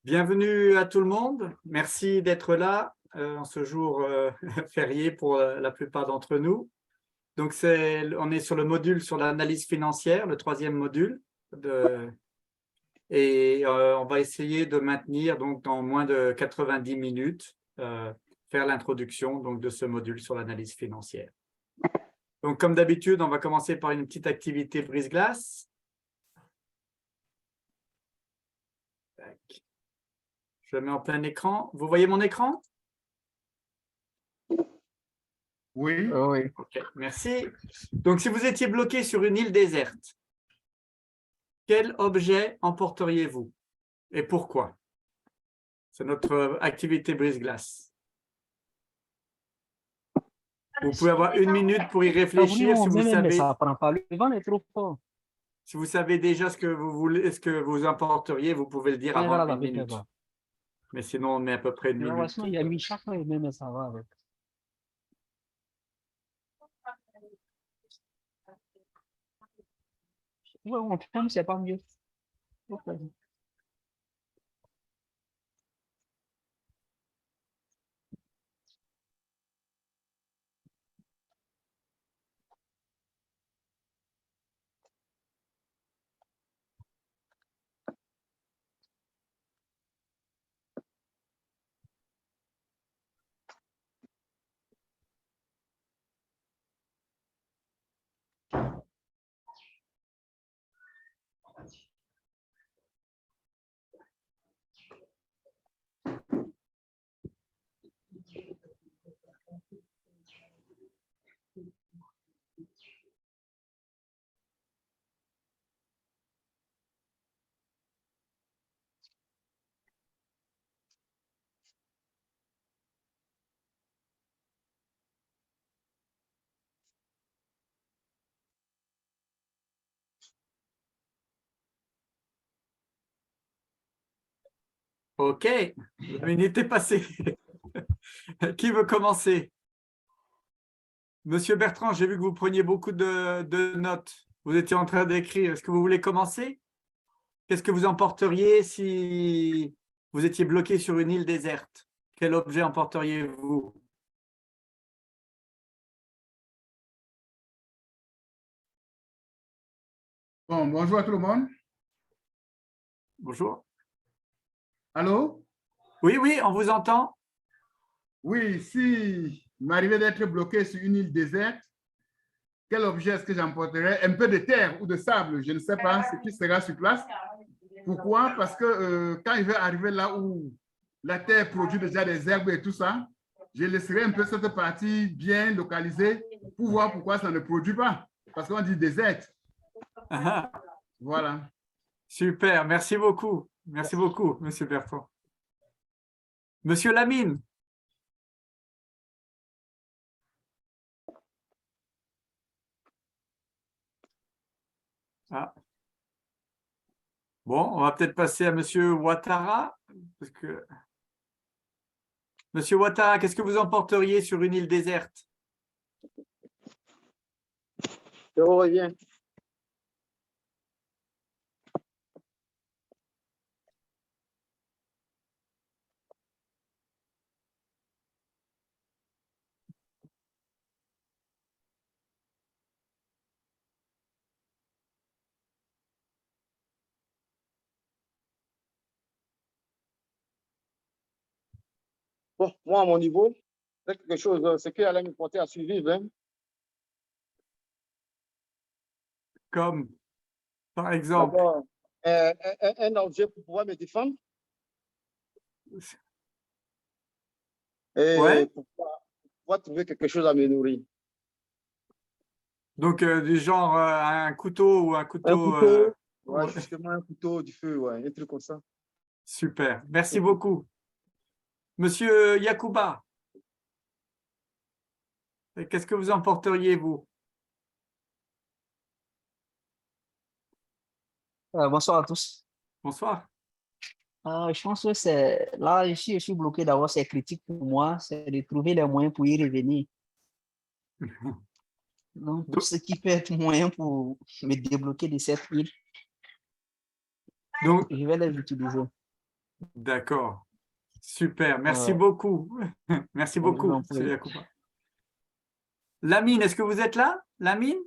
Bienvenue à tout le monde. Merci d'être là en ce jour férié pour la plupart d'entre nous. Donc, on est sur le module sur l'analyse financière, le troisième module. Et on va essayer de maintenir donc, dans moins de 90 minutes, faire l'introduction de ce module sur l'analyse financière. Donc, comme d'habitude, on va commencer par une petite activité brise-glace. Je le mets en plein écran. Vous voyez mon écran? Oui. Oui. Okay, merci. Donc, si vous étiez bloqué sur une île déserte, quel objet emporteriez-vous et pourquoi? C'est notre activité brise-glace. Vous pouvez avoir 1 minute pour y réfléchir si vous savez. Ça prend pas. Le vent est trop fort. Si vous savez déjà ce que vous voulez, ce que vous emporteriez, vous pouvez le dire avant 1 minute. Mais sinon, on met à peu près 1 minute. Il y a mis chaque fois et même ça va avec. Ouais, on ferme, c'est pas mieux. Okay. OK, la minute est passée. Qui veut commencer? Monsieur Bertrand, j'ai vu que vous preniez beaucoup de notes. Vous étiez en train d'écrire. Est-ce que vous voulez commencer? Qu'est-ce que vous emporteriez si vous étiez bloqué sur une île déserte? Quel objet emporteriez-vous? Bon, bonjour à tout le monde. Bonjour. Allô? Oui, oui, on vous entend. Oui, si il m'arrivait d'être bloqué sur une île déserte, quel objet est-ce que j'emporterais? Un peu de terre ou de sable, je ne sais pas ce qui sera sur place. Pourquoi? Parce que quand il va arriver là où la terre produit déjà des herbes et tout ça, je laisserai un peu cette partie bien localisée pour voir pourquoi ça ne produit pas. Parce qu'on dit désert. Voilà. Super, merci beaucoup. Merci beaucoup, Monsieur Bertrand. Monsieur Lamine. Ah. Bon, on va peut-être passer à Monsieur Ouattara. Parce que... Monsieur Ouattara, qu'est-ce que vous emporteriez sur une île déserte? Je reviens. Bon, moi, à mon niveau, c'est quelque chose, ce qui allait me porter à survivre. Hein. Comme, par exemple. Un objet pour pouvoir me défendre. Et ouais. pour pouvoir trouver quelque chose à me nourrir. Donc, du genre un couteau ou un couteau. Un couteau, ouais, ouais. justement, un couteau, du feu, ouais, un truc comme ça. Super, merci beaucoup. Monsieur Yacouba, qu'est-ce que vous emporteriez, vous? Bonsoir à tous. Bonsoir. Je pense que c'est là, ici, je suis bloqué d'abord, c'est critique pour moi, c'est de trouver les moyens pour y revenir. Donc, tout ce qui peut être moyen pour me débloquer de cette île, donc, je vais les utiliser. D'accord. Super. Merci Ouais. beaucoup. Merci Je vous beaucoup, en prie. M. Yacouba. Lamine, est-ce que vous êtes là? Lamine?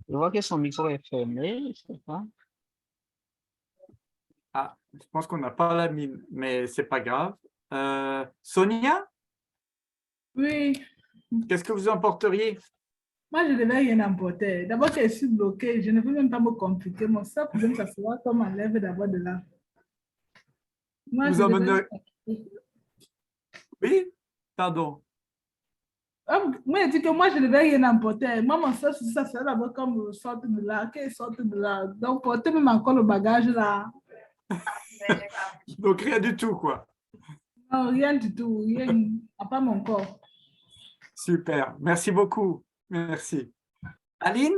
Je vois que son micro est fermé, je sais pas. Ah, je pense qu'on n'a pas Lamine, mais c'est pas grave. Sonia, Oui, qu'est-ce que vous emporteriez? moi je ne devais rien emporter. D'abord que je suis bloquée, je ne peux même pas me compliquer. Mon seul problème, ça sera qu'on m'enlève d'abord de là. Moi, Vous je devais... emmenez... Oui? Pardon. Ah, moi, je dis que moi, je ne devais rien emporter. Moi, mon seul souci, ça serait d'abord qu'on me sorte de là, qu'elle sorte de là. Donc, porter même encore le bagage là. Donc, rien du tout, quoi. Non, rien du tout, rien, à part mon corps. Super. Merci beaucoup. Merci. Aline?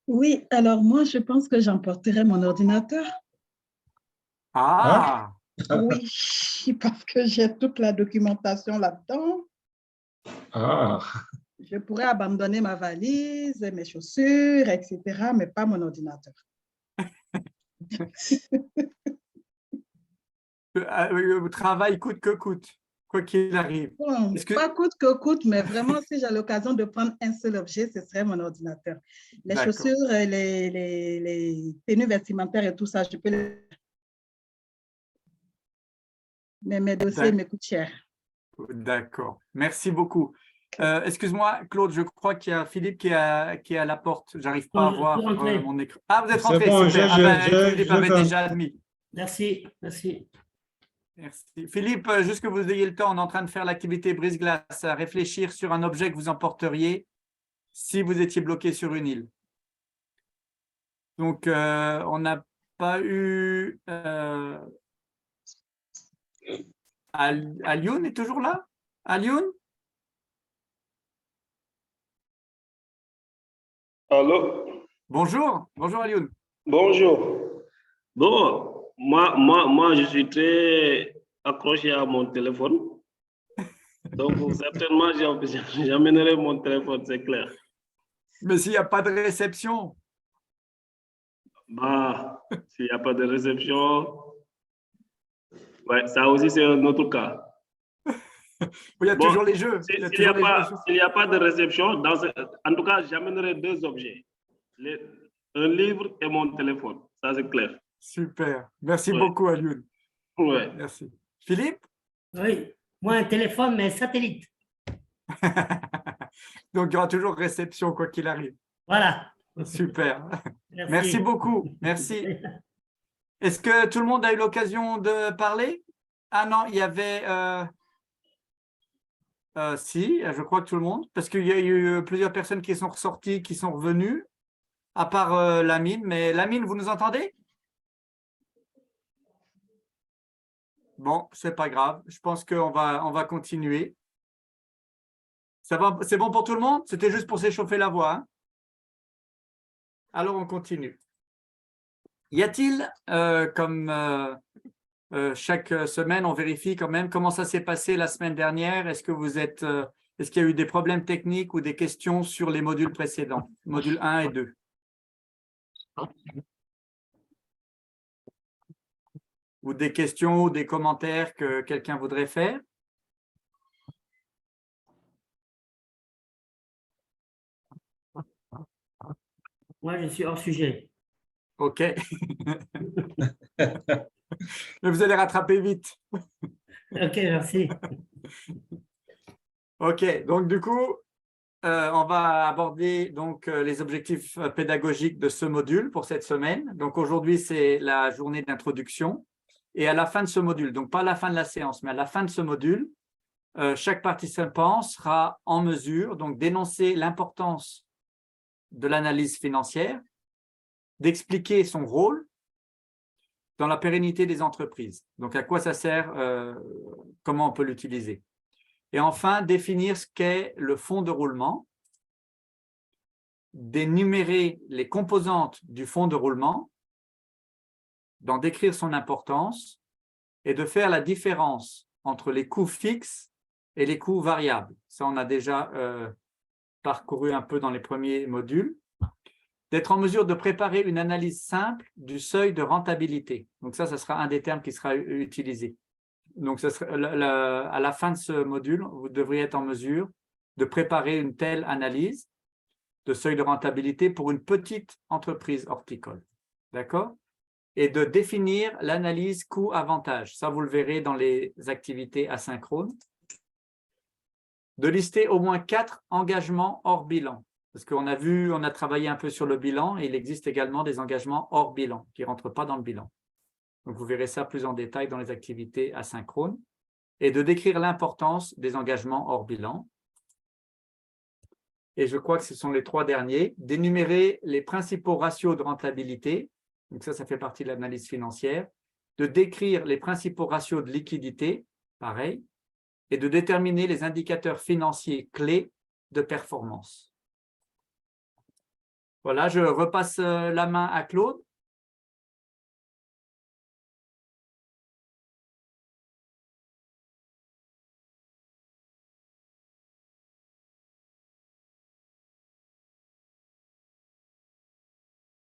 Oui, alors moi, je pense que j'emporterai mon ordinateur. Ah, Oui, parce que j'ai toute la documentation là-dedans. Ah, Je pourrais abandonner ma valise, mes chaussures, etc., mais pas mon ordinateur. le travail coûte que coûte, quoi qu'il arrive. Bon, Est-ce que- pas coûte que coûte, mais vraiment, si j'ai l'occasion de prendre un seul objet, ce serait mon ordinateur. Les D'accord. chaussures, les tenues vestimentaires et tout ça, je peux les... Mais mes dossiers me coûtent cher. D'accord. Merci beaucoup. Excuse-moi, Claude, je crois qu'il y a Philippe qui est à la porte. J'arrive pas à Je suis voir rentré. mon écran. Ah, vous êtes C'est rentré, bon, super. Philippe avait déjà admis. Merci, merci. Merci. Philippe, juste que vous ayez le temps, on est en train de faire l'activité brise-glace, à réfléchir sur un objet que vous emporteriez si vous étiez bloqué sur une île. Donc, on n'a pas eu... Alioun est toujours là? Alioun? Allô? Bonjour. Bonjour, Alioun. Bonjour. Bon, moi, je suis très accroché à mon téléphone. Donc, certainement, j'amènerai mon téléphone, c'est clair. Mais s'il n'y a pas de réception, Bah, s'il n'y a pas de réception, ouais, ça aussi, c'est un autre cas. il y a Bon, toujours les jeux. S'il Il y a n'y toujours a, les jeux. s'il y a pas de réception, en tout cas, j'amènerai deux objets. Un livre et mon téléphone. Ça, c'est clair. Super. Merci Ouais. beaucoup, Alioun. Ouais. Merci. Philippe? Oui, moi un téléphone, mais satellite. Donc, il y aura toujours réception, quoi qu'il arrive. Voilà. Super. Merci beaucoup. Merci. Est-ce que tout le monde a eu l'occasion de parler? Ah non, il y avait... si, je crois que tout le monde, parce qu'il y a eu plusieurs personnes qui sont ressorties, qui sont revenues, à part Lamine. Mais Lamine, vous nous entendez? Bon, c'est pas grave. Je pense qu'on va continuer. Ça va, c'est bon pour tout le monde? C'était juste pour s'échauffer la voix, hein? Alors, on continue. Y a-t-il, comme chaque semaine, on vérifie quand même comment ça s'est passé la semaine dernière? Est-ce qu'il y a eu des problèmes techniques ou des questions sur les modules précédents, modules 1 et 2? Ou des questions ou des commentaires que quelqu'un voudrait faire? Moi, je suis hors sujet. OK. Mais vous allez rattraper vite. Ok, merci. OK, donc du coup, on va aborder donc, les objectifs pédagogiques de ce module pour cette semaine. Donc aujourd'hui, c'est la journée d'introduction. Et à la fin de ce module, donc pas à la fin de la séance, mais à la fin de ce module, chaque participant sera en mesure donc d'énoncer l'importance de l'analyse financière, d'expliquer son rôle dans la pérennité des entreprises. Donc, à quoi ça sert, comment on peut l'utiliser. Et enfin, définir ce qu'est le fonds de roulement, d'énumérer les composantes du fonds de roulement, d'en décrire son importance et de faire la différence entre les coûts fixes et les coûts variables. Ça, on a déjà parcouru un peu dans les premiers modules. d'être en mesure de préparer une analyse simple du seuil de rentabilité. Donc ça sera un des termes qui sera utilisé. Donc, à la fin de ce module, vous devriez être en mesure de préparer une telle analyse de seuil de rentabilité pour une petite entreprise horticole. D'accord? Et de définir l'analyse coût-avantage. Ça, vous le verrez dans les activités asynchrones. De lister au moins 4 engagements hors bilan. Parce qu'on a travaillé un peu sur le bilan et il existe également des engagements hors bilan qui ne rentrent pas dans le bilan. Donc, vous verrez ça plus en détail dans les activités asynchrones. Et de décrire l'importance des engagements hors bilan. Et je crois que ce sont les 3 derniers. D'énumérer les principaux ratios de rentabilité. Donc, ça fait partie de l'analyse financière. De décrire les principaux ratios de liquidité, pareil. Et de déterminer les indicateurs financiers clés de performance. Voilà, je repasse la main à Claude.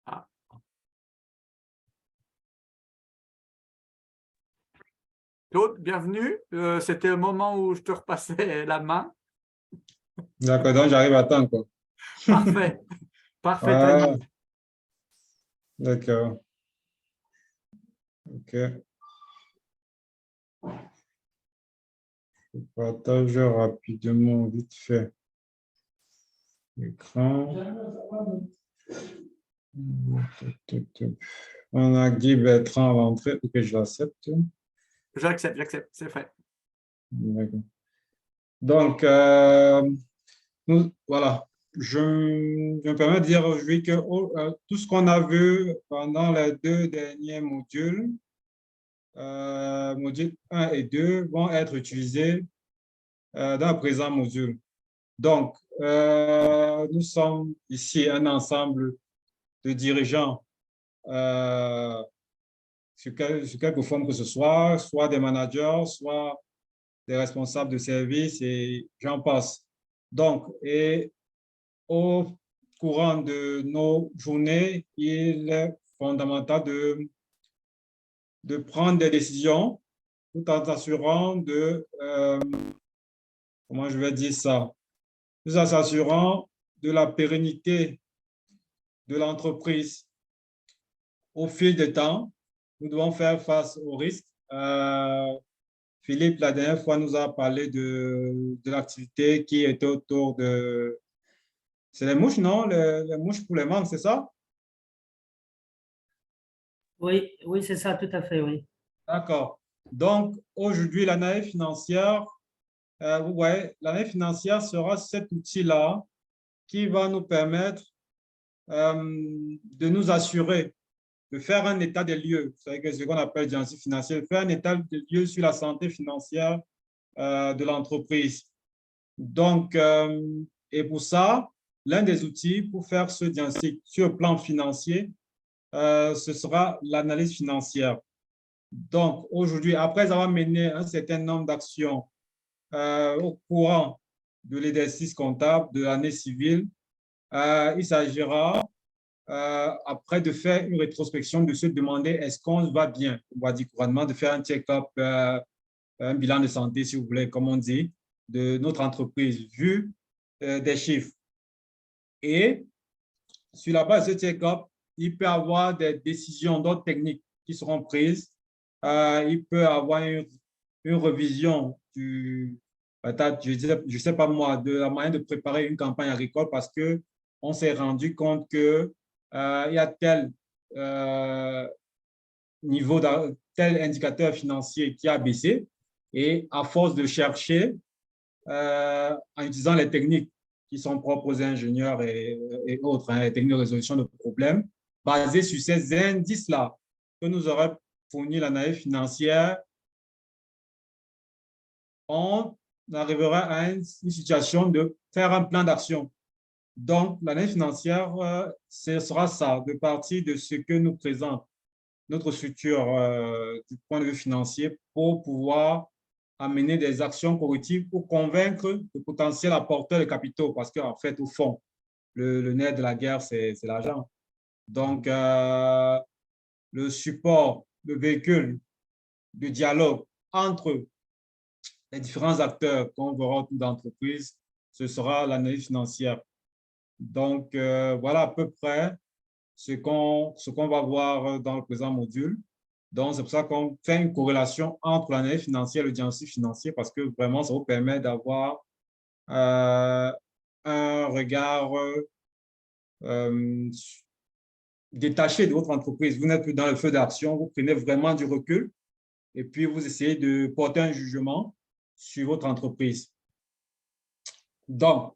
Ah. Claude, bienvenue. C'était le moment où je te repassais la main. D'accord, donc j'arrive à temps, quoi. Parfait. Parfait. Ah, d'accord. OK. Je partage rapidement, vite fait, l'écran. On a Guy Bertrand à l'entrée. OK, je l'accepte. J'accepte, c'est fait. D'accord. Donc, voilà. Je me permets de dire aujourd'hui que tout ce qu'on a vu pendant les 2 derniers modules, modules 1 et 2, vont être utilisés dans le présent module. Donc, nous sommes ici un ensemble de dirigeants sur quelque forme que ce soit des managers, soit des responsables de service et j'en passe. Donc, et au courant de nos journées, il est fondamental de prendre des décisions tout en s'assurant de, comment je vais dire ça, tout en s'assurant de la pérennité de l'entreprise. Au fil du temps, nous devons faire face aux risques. Philippe, la dernière fois, nous a parlé de l'activité qui était autour de... C'est les mouches, non? Les mouches pour les mangues, c'est ça? Oui, oui, c'est ça, tout à fait, oui. D'accord. Donc, aujourd'hui, l'analyse financière, l'analyse financière sera cet outil-là qui va nous permettre de nous assurer, de faire un état des lieux, c'est ce qu'on appelle diagnostic financier, faire un état des lieux sur la santé financière de l'entreprise. Donc, et pour ça, l'un des outils pour faire ce diagnostic sur le plan financier, ce sera l'analyse financière. Donc, aujourd'hui, après avoir mené un certain nombre d'actions au courant de l'exercice comptable de l'année civile, il s'agira après de faire une rétrospection, de se demander est-ce qu'on va bien, on va dire couramment, de faire un check-up, un bilan de santé, si vous voulez, comme on dit, de notre entreprise, vu des chiffres. Et sur la base de ce check-up, il peut y avoir des décisions d'autres techniques qui seront prises. Il peut y avoir une revision du, je sais pas moi, de la manière de préparer une campagne agricole parce qu'on s'est rendu compte que il y a tel niveau, tel indicateur financier qui a baissé et à force de chercher en utilisant les techniques qui sont propres aux ingénieurs et autres, les techniques de résolution de problèmes, basées sur ces indices-là que nous aurait fourni l'analyse financière, on arrivera à une situation de faire un plan d'action. Donc, l'analyse financière, ce sera ça, de partir de ce que nous présente notre structure du point de vue financier pour pouvoir amener des actions correctives pour convaincre le potentiel apporteur de capitaux. Parce qu'en fait, au fond, le nerf de la guerre, c'est l'argent. Donc, le support, le véhicule de dialogue entre les différents acteurs qu'on verra autour d'entreprise, ce sera l'analyse financière. Donc, voilà à peu près ce qu'on va voir dans le présent module. Donc, c'est pour ça qu'on fait une corrélation entre l'analyse financière et le diagnostic financier parce que vraiment, ça vous permet d'avoir un regard détaché de votre entreprise. Vous n'êtes plus dans le feu d'action, vous prenez vraiment du recul et puis vous essayez de porter un jugement sur votre entreprise. Donc,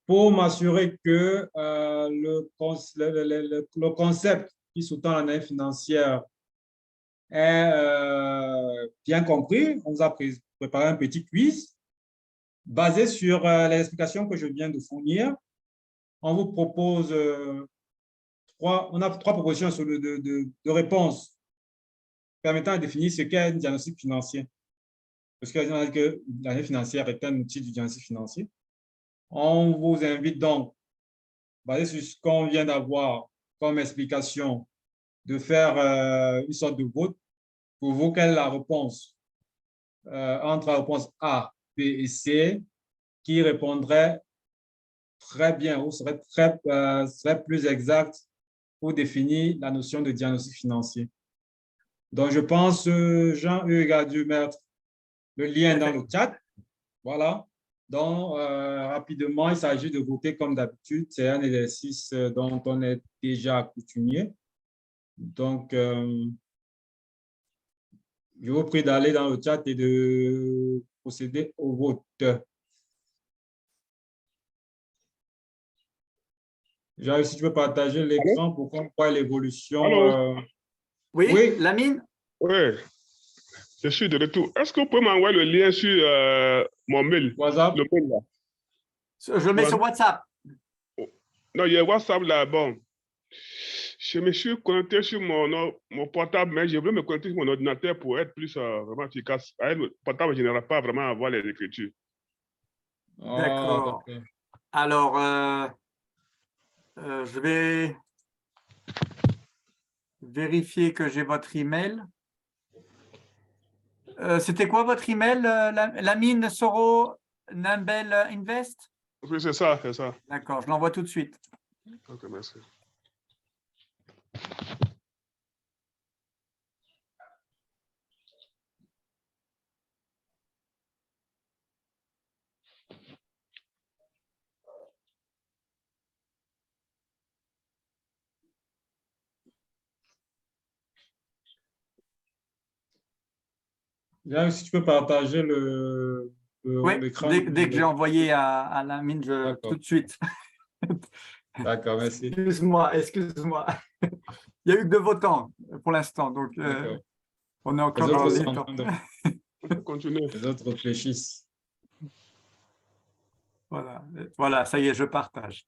pour m'assurer que le concept qui sous-tend l'analyse financière est bien compris, on vous a préparé un petit quiz basé sur les explications que je viens de fournir. On vous propose on a trois propositions de réponses permettant de définir ce qu'est un diagnostic financier. Parce que l'analyse financière est un outil du diagnostic financier. On vous invite donc, basé sur ce qu'on vient d'avoir comme explication, de faire une sorte de vote pour vous. Quelle est la réponse entre la réponse A, B et C qui répondrait très bien ou serait plus exact pour définir la notion de diagnostic financier. Donc, je pense, Jean-Hugues a dû mettre le lien dans le chat. Voilà. Donc, rapidement, il s'agit de voter comme d'habitude. C'est un exercice dont on est déjà accoutumé. Donc, je vous prie d'aller dans le chat et de procéder au vote. Jean, si tu peux partager l'écran pour qu'on voit l'évolution. Oui, oui, Lamine? Oui, je suis de retour. Est-ce que vous pouvez m'envoyer le lien sur mon mail? WhatsApp. Le mail là. Je le mets sur WhatsApp. Non, il y a WhatsApp là. Bon, je me suis connecté sur mon portable, mais je veux me connecter sur mon ordinateur pour être plus vraiment efficace. Avec le portable, je n'arrive pas vraiment à voir les écritures. D'accord. Alors, je vais vérifier que j'ai votre email. C'était quoi votre email, Lamine Soro Nambel Invest? Oui, c'est ça, c'est ça. D'accord, je l'envoie tout de suite. Ok, merci. Bien, si tu peux partager Oui, l'écran. dès que j'ai envoyé à Lamine, tout de suite. D'accord, merci. Excuse-moi. Il n'y a eu que 2 votants pour l'instant, donc on est encore dans les temps. Continuez. Les autres réfléchissent. Voilà, ça y est, je partage.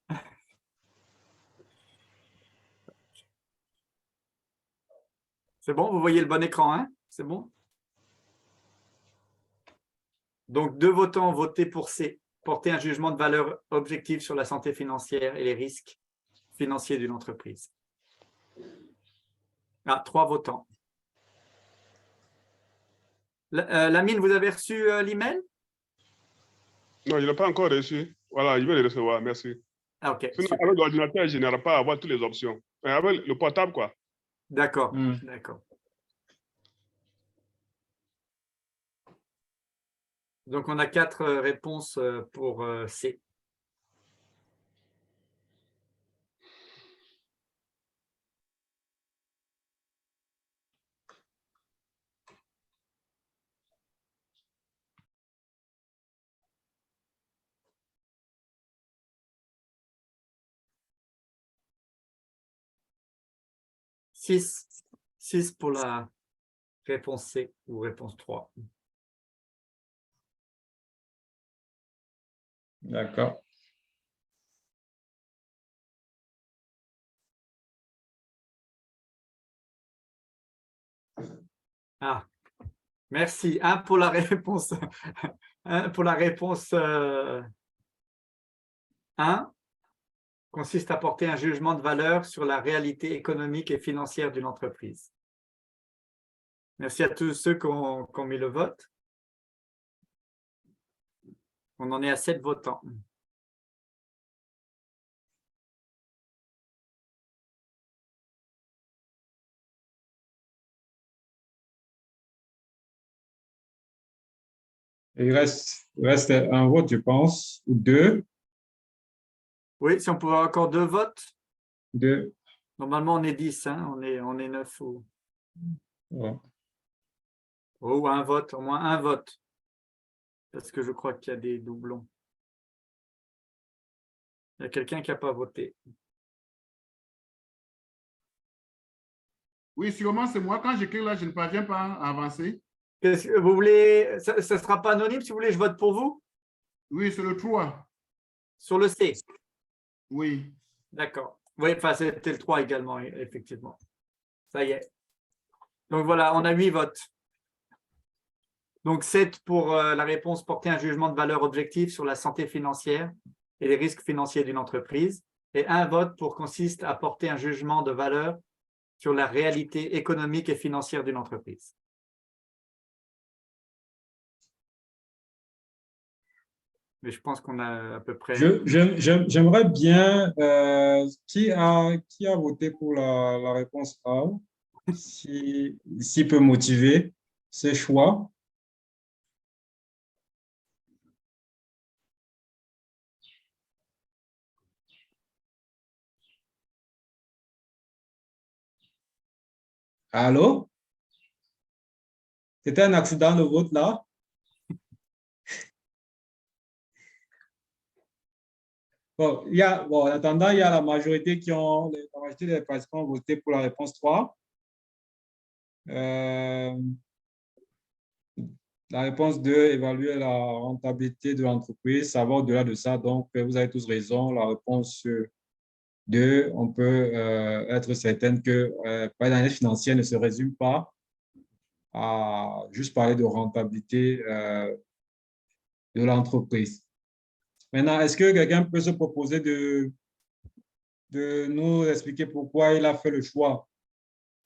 C'est bon, vous voyez le bon écran, hein? C'est bon? Donc, 2 votants ont voté pour C, porter un jugement de valeur objective sur la santé financière et les risques financiers d'une entreprise. 3 votants. Lamine, vous avez reçu l'email? Non, je ne l'ai pas encore reçu. Voilà, je vais le recevoir, merci. Ok. Sinon, avec l'ordinateur, je n'arrive pas à avoir toutes les options. Mais avec le portable, quoi. D'accord, d'accord. Donc, on a 4 réponses pour C. Six pour la réponse C ou réponse 3. D'accord. Merci. 1 pour la réponse. 1 pour la réponse 1 consiste à porter un jugement de valeur sur la réalité économique et financière d'une entreprise. Merci à tous ceux qui ont mis le vote. On en est à 7 votants. Il reste un vote, je pense, ou deux. Oui, si on pouvait avoir encore 2 votes. Deux. Normalement, on est 10, hein, on est 9 ou... Ouais. Ou un vote, au moins un vote. Parce que je crois qu'il y a des doublons. Il y a quelqu'un qui n'a pas voté. Oui, sûrement, c'est moi. Quand j'écris là, je ne parviens pas à avancer. Qu'est-ce que vous voulez, ça ne sera pas anonyme si vous voulez, je vote pour vous? Oui, c'est le 3. Sur le C? Oui. D'accord. Oui, enfin, c'était le 3 également, effectivement. Ça y est. Donc voilà, on a 8 votes. Donc 7 pour la réponse porter un jugement de valeur objectif sur la santé financière et les risques financiers d'une entreprise. Et un vote pour consiste à porter un jugement de valeur sur la réalité économique et financière d'une entreprise. Mais je pense qu'on a à peu près… J'aimerais bien, qui a voté pour la réponse A, s'il peut motiver ses choix. Allô? C'était un accident de vote là? Bon, en attendant, il y a la majorité la majorité des participants ont voté pour la réponse 3. La réponse 2, évaluer la rentabilité de l'entreprise, ça va au-delà de ça. Donc, vous avez tous raison. La réponse 2, on peut être certain que l'analyse financière ne se résume pas à juste parler de rentabilité de l'entreprise. Maintenant, est-ce que quelqu'un peut se proposer de nous expliquer pourquoi il a fait le choix?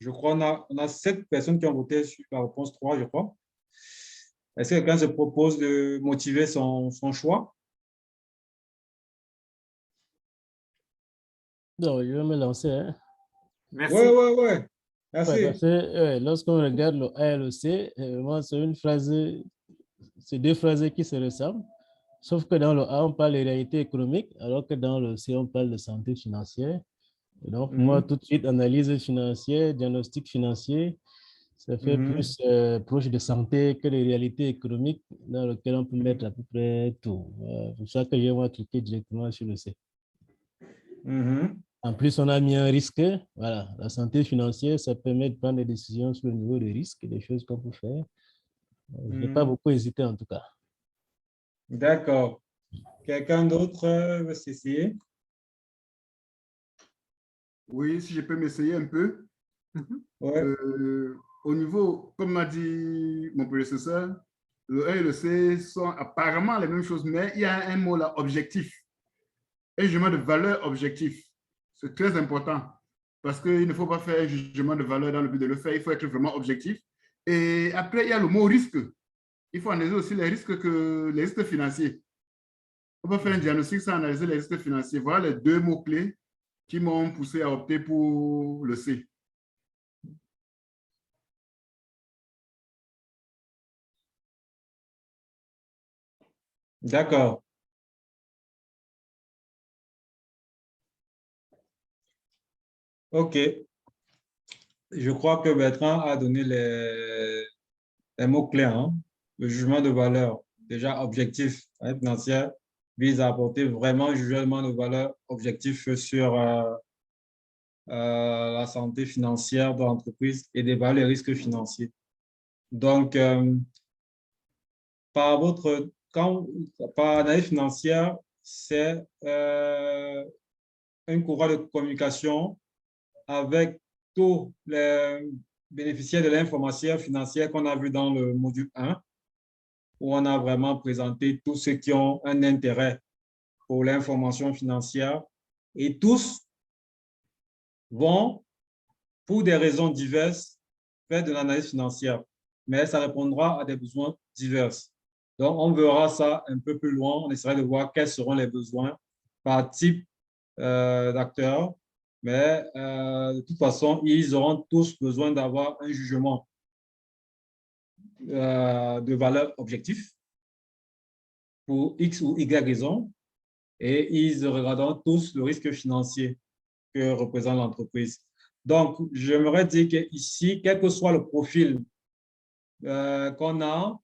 Je crois qu'on a 7 personnes qui ont voté sur la réponse 3, je crois. Est-ce que quelqu'un se propose de motiver son choix? Non, je vais me lancer. Hein. Merci. Oui. Merci. Ouais, parce que lorsqu'on regarde le A et le C, c'est 2 phrases qui se ressemblent. Sauf que dans le A, on parle de réalité économique, alors que dans le C, on parle de santé financière. Et donc, moi, tout de suite, analyse financière, diagnostic financier, ça fait plus proche de santé que de réalité économique dans lequel on peut mettre à peu près tout. C'est pour ça que je vais cliquer directement sur le C. En plus, on a mis un risque. Voilà, la santé financière, ça permet de prendre des décisions sur le niveau de risque, des choses qu'on peut faire. Je n'ai pas beaucoup hésité en tout cas. D'accord. Quelqu'un d'autre veut s'essayer? Oui, si je peux m'essayer un peu. Ouais. Au niveau, comme m'a dit mon prédécesseur, le 1 et le C sont apparemment les mêmes choses, mais il y a un mot là, objectif. Un jugement de valeur objectif. C'est très important parce qu'il ne faut pas faire un jugement de valeur dans le but de le faire. Il faut être vraiment objectif. Et après, il y a le mot risque. Il faut analyser aussi les risques financiers. On peut faire un diagnostic sans analyser les risques financiers. Voilà les 2 mots-clés qui m'ont poussé à opter pour le C. D'accord. OK. Je crois que Bertrand a donné les mots-clés. Hein? Le jugement de valeur, déjà objectif financier, vise à apporter vraiment un jugement de valeur objectif sur la santé financière de l'entreprise et d'évaluer les risques financiers. Donc, par analyse financière, c'est un courant de communication avec tous les bénéficiaires de l'information financière qu'on a vu dans le module 1, où on a vraiment présenté tous ceux qui ont un intérêt pour l'information financière Et tous vont, pour des raisons diverses, faire de l'analyse financière. Mais ça répondra à des besoins divers. Donc, on verra ça un peu plus loin. On essaiera de voir quels seront les besoins par type d'acteurs. Mais de toute façon, ils auront tous besoin d'avoir un jugement de valeur objective pour X ou Y raison. Et ils regarderont tous le risque financier que représente l'entreprise. Donc, j'aimerais dire qu'ici, quel que soit le profil qu'on a,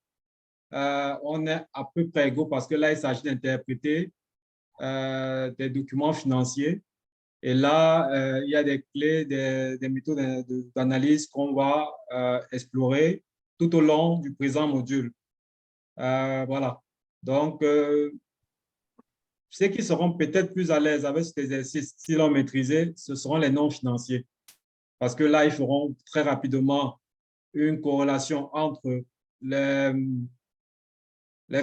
on est à peu près égaux parce que là, il s'agit d'interpréter des documents financiers. Et là, il y a des clés, des méthodes d'analyse qu'on va explorer tout au long du présent module. Voilà. Donc, ceux qui seront peut-être plus à l'aise avec cet exercice, si l'on maîtrisé, ce seront les non-financiers. Parce que là, ils feront très rapidement une corrélation entre les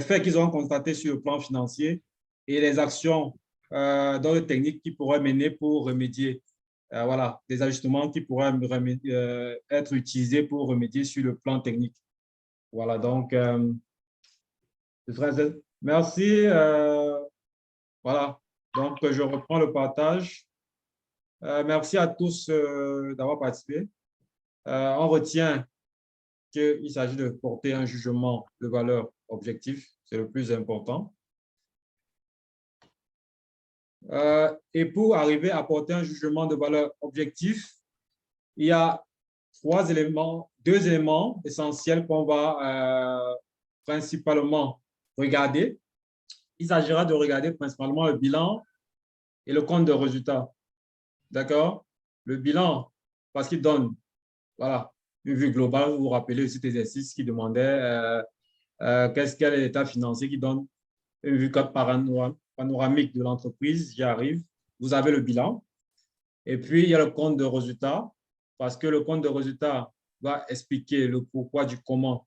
faits qu'ils ont constatés sur le plan financier et les actions d'ordre technique qui pourraient mener pour remédier. Voilà, des ajustements qui pourraient être utilisés pour remédier sur le plan technique. Voilà, donc, merci. Voilà, donc je reprends le partage. Merci à tous d'avoir participé. On retient qu'il s'agit de porter un jugement de valeur objective, c'est le plus important. Et pour arriver à porter un jugement de valeur objectif, il y a deux éléments essentiels qu'on va principalement regarder. Il s'agira de regarder principalement le bilan et le compte de résultat. D'accord? Le bilan, parce qu'il donne, voilà, une vue globale. Vous vous rappelez aussi cet exercice qui demandait quel est l'état financier, qui donne une vue panoramique de l'entreprise. J'y arrive. Vous avez le bilan. Et puis, il y a le compte de résultat, parce que le compte de résultat va expliquer le pourquoi du comment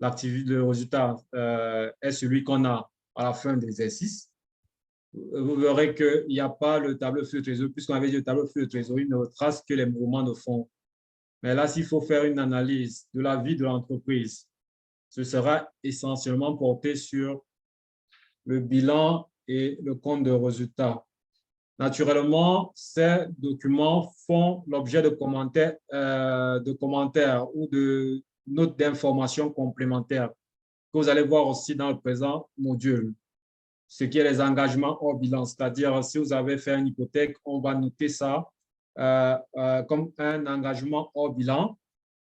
l'activité de résultat est celui qu'on a à la fin de l'exercice. Vous verrez qu'il n'y a pas le tableau de flux de trésorerie, puisqu'on avait dit le tableau de flux de trésorerie ne retrace que les mouvements de fonds. Mais là, s'il faut faire une analyse de la vie de l'entreprise, ce sera essentiellement porté sur le bilan et le compte de résultat. Naturellement, ces documents font l'objet de commentaires ou de notes d'informations complémentaires que vous allez voir aussi dans le présent module. Ce qui est les engagements hors bilan, c'est-à-dire si vous avez fait une hypothèque, on va noter ça comme un engagement hors bilan.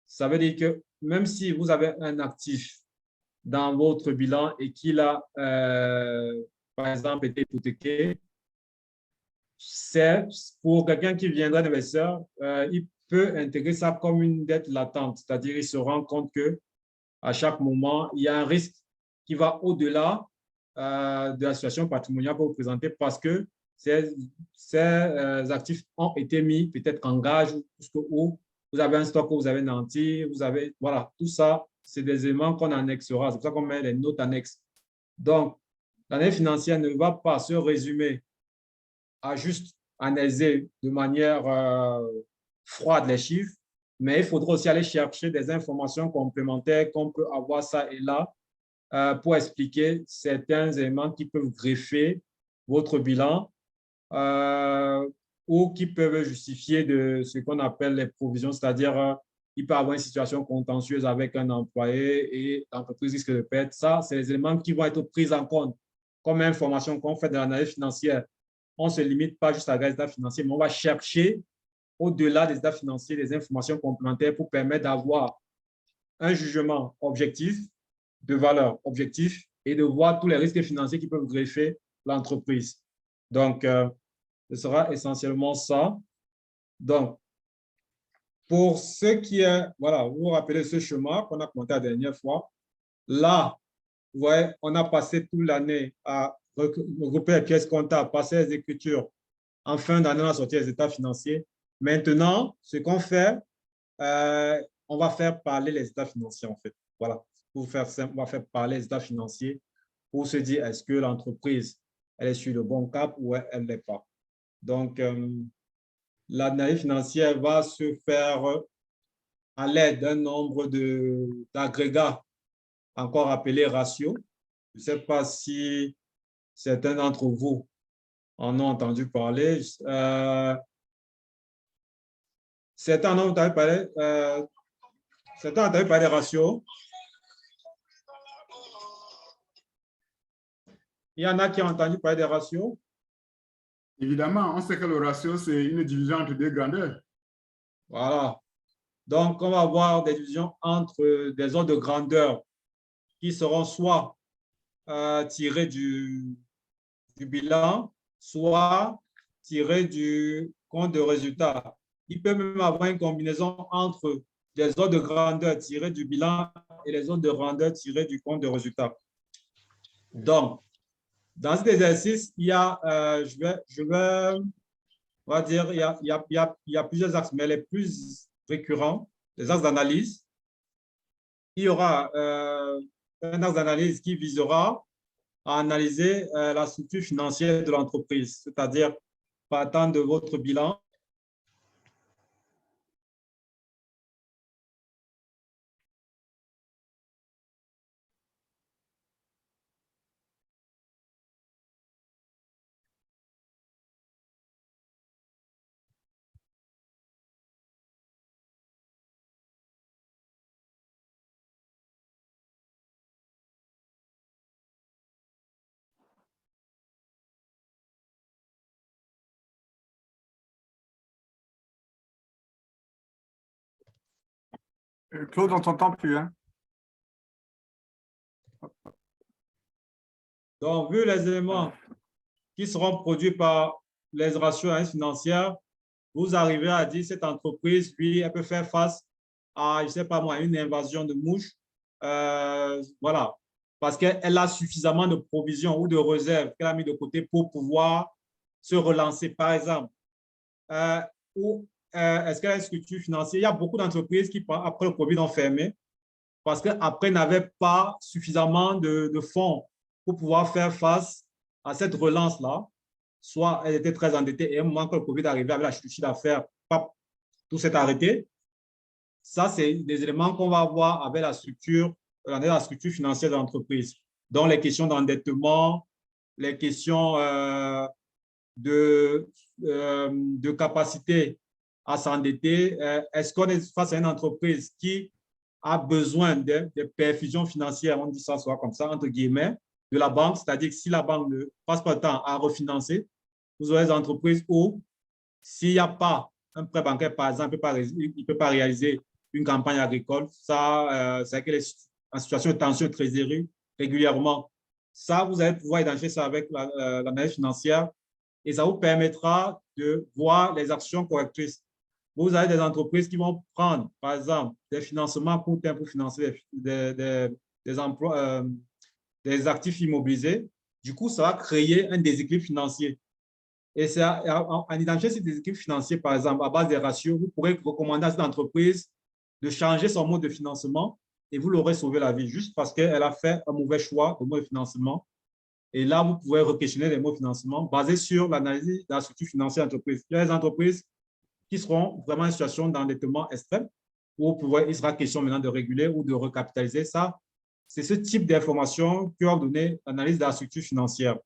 Ça veut dire que même si vous avez un actif dans votre bilan et qu'il a, par exemple, été hypothéqué, c'est pour quelqu'un qui viendra d'investisseur, il peut intégrer ça comme une dette latente, c'est-à-dire il se rend compte que à chaque moment, il y a un risque qui va au-delà de la situation patrimoniale pour vous présenter parce que ces actifs ont été mis peut-être en gage ou vous avez un stock que vous avez nanti, vous avez, voilà, tout ça, c'est des éléments qu'on annexera. C'est pour ça qu'on met les notes annexes. Donc, l'année financière ne va pas se résumer à juste analyser de manière froide les chiffres, mais il faudra aussi aller chercher des informations complémentaires qu'on peut avoir ça et là pour expliquer certains éléments qui peuvent greffer votre bilan ou qui peuvent justifier de ce qu'on appelle les provisions, c'est-à-dire il peut y avoir une situation contentieuse avec un employé et l'entreprise risque de perdre. Ça, c'est les éléments qui vont être pris en compte comme information qu'on fait de l'analyse financière. On ne se limite pas juste à les états financiers, mais on va chercher au-delà des états financiers des informations complémentaires pour permettre d'avoir un jugement objectif, de valeur objectif et de voir tous les risques financiers qui peuvent greffer l'entreprise. Donc, ce sera essentiellement ça. Donc, pour ce qui est, voilà, vous vous rappelez ce chemin qu'on a commenté la dernière fois. Là, vous voyez, on a passé toute l'année à regrouper les pièces comptables, passer les écritures. En fin d'année, on a sorti les états financiers. Maintenant, ce qu'on fait, on va faire parler les états financiers, en fait. Voilà. Pour faire simple, on va faire parler les états financiers pour se dire est-ce que l'entreprise, elle est sur le bon cap ou elle ne l'est pas. Donc, l'analyse financière va se faire à l'aide d'un nombre d'agrégats, encore appelés ratios. Je ne sais pas si certains d'entre vous en ont entendu parler. Certains ont entendu parler, certains ont entendu parler des ratios. Il y en a qui ont entendu parler des ratios. Évidemment, on sait que le ratio, c'est une division entre deux grandeurs. Voilà. Donc, on va avoir des divisions entre des ordres de grandeur qui seront soit tirés du bilan, soit tirés du compte de résultat. Il peut même avoir une combinaison entre des ordres de grandeur tirés du bilan et les ordres de grandeur tirés du compte de résultat. Donc, dans cet exercice, il y a, on va dire, il y a plusieurs axes, mais les plus récurrents, les axes d'analyse. Il y aura un axe d'analyse qui visera à analyser la structure financière de l'entreprise, c'est-à-dire partant de votre bilan. Claude, on ne t'entend plus. Hein? Donc, vu les éléments qui seront produits par les ratios financières, vous arrivez à dire cette entreprise, lui, elle peut faire face à, je ne sais pas moi, une invasion de mouches. Voilà, parce qu'elle a suffisamment de provisions ou de réserves qu'elle a mis de côté pour pouvoir se relancer, par exemple. Ou est-ce qu'elle a une structure financière? Il y a beaucoup d'entreprises qui, après le Covid, ont fermé parce qu'après, n'avaient pas suffisamment de fonds pour pouvoir faire face à cette relance-là. Soit elles étaient très endettées et à un moment que le Covid arrivait avec la chute d'affaires, tout s'est arrêté. Ça, c'est des éléments qu'on va voir avec la structure financière de l'entreprise. Donc, les questions d'endettement, les questions de capacité à s'endetter. Est-ce qu'on est face à une entreprise qui a besoin de perfusions financières, on dit ça soit comme ça, entre guillemets, de la banque, c'est-à-dire que si la banque ne passe pas le temps à refinancer, vous aurez des entreprises où, s'il n'y a pas un prêt bancaire, par exemple, il ne peut pas réaliser une campagne agricole. Ça, c'est qu'elle est en situation de tension de trésorerie régulièrement. Ça, vous allez pouvoir identifier ça avec l'analyse financière et ça vous permettra de voir les actions correctrices. Vous avez des entreprises qui vont prendre, par exemple, des financements pour financer des emplois, des actifs immobilisés. Du coup, ça va créer un déséquilibre financier. Et en identifiant ces déséquilibres financiers, par exemple, à base des ratios, vous pourrez recommander à cette entreprise de changer son mode de financement et vous l'aurez sauvé la vie juste parce qu'elle a fait un mauvais choix de mode de financement. Et là, vous pouvez re-questionner les modes de financement basés sur l'analyse de la structure financière de l'entreprise. Il y a des entreprises qui seront vraiment en situation d'endettement extrême où il sera question maintenant de réguler ou de recapitaliser. Ça, c'est ce type d'informations qui va donner l'analyse de la structure financière.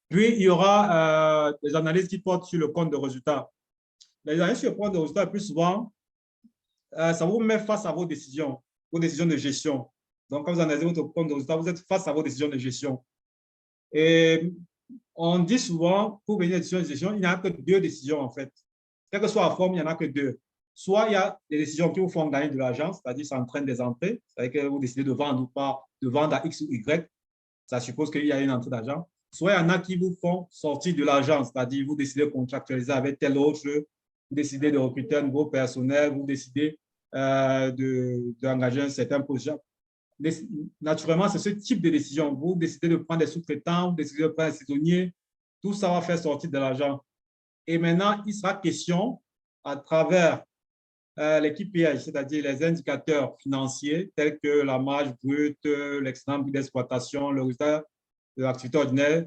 Puis, il y aura des analyses qui portent sur le compte de résultat. Les analyses sur le compte de résultat, le plus souvent, ça vous met face à vos décisions de gestion. Donc, quand vous analysez votre compte de résultat, vous êtes face à vos décisions de gestion. Et on dit souvent, pour venir à des décisions de gestion, il n'y a que 2 décisions, en fait. Quelle que soit la forme, il n'y en a que 2. Soit il y a des décisions qui vous font gagner de l'argent, c'est-à-dire ça entraîne des entrées, c'est-à-dire que vous décidez de vendre ou pas, de vendre à X ou Y, ça suppose qu'il y a une entrée d'argent. Soit il y en a qui vous font sortir de l'argent, c'est-à-dire vous décidez de contractualiser avec tel autre, vous décidez de recruter un nouveau personnel, vous décidez d'engager un certain projet. Naturellement, c'est ce type de décision. Vous décidez de prendre des sous-traitants, vous décidez de prendre des saisonniers, tout ça va faire sortir de l'argent. Et maintenant, il sera question, à travers les KPI, c'est-à-dire les indicateurs financiers, tels que la marge brute, l'excédent brut d'exploitation, le résultat de l'activité ordinaire,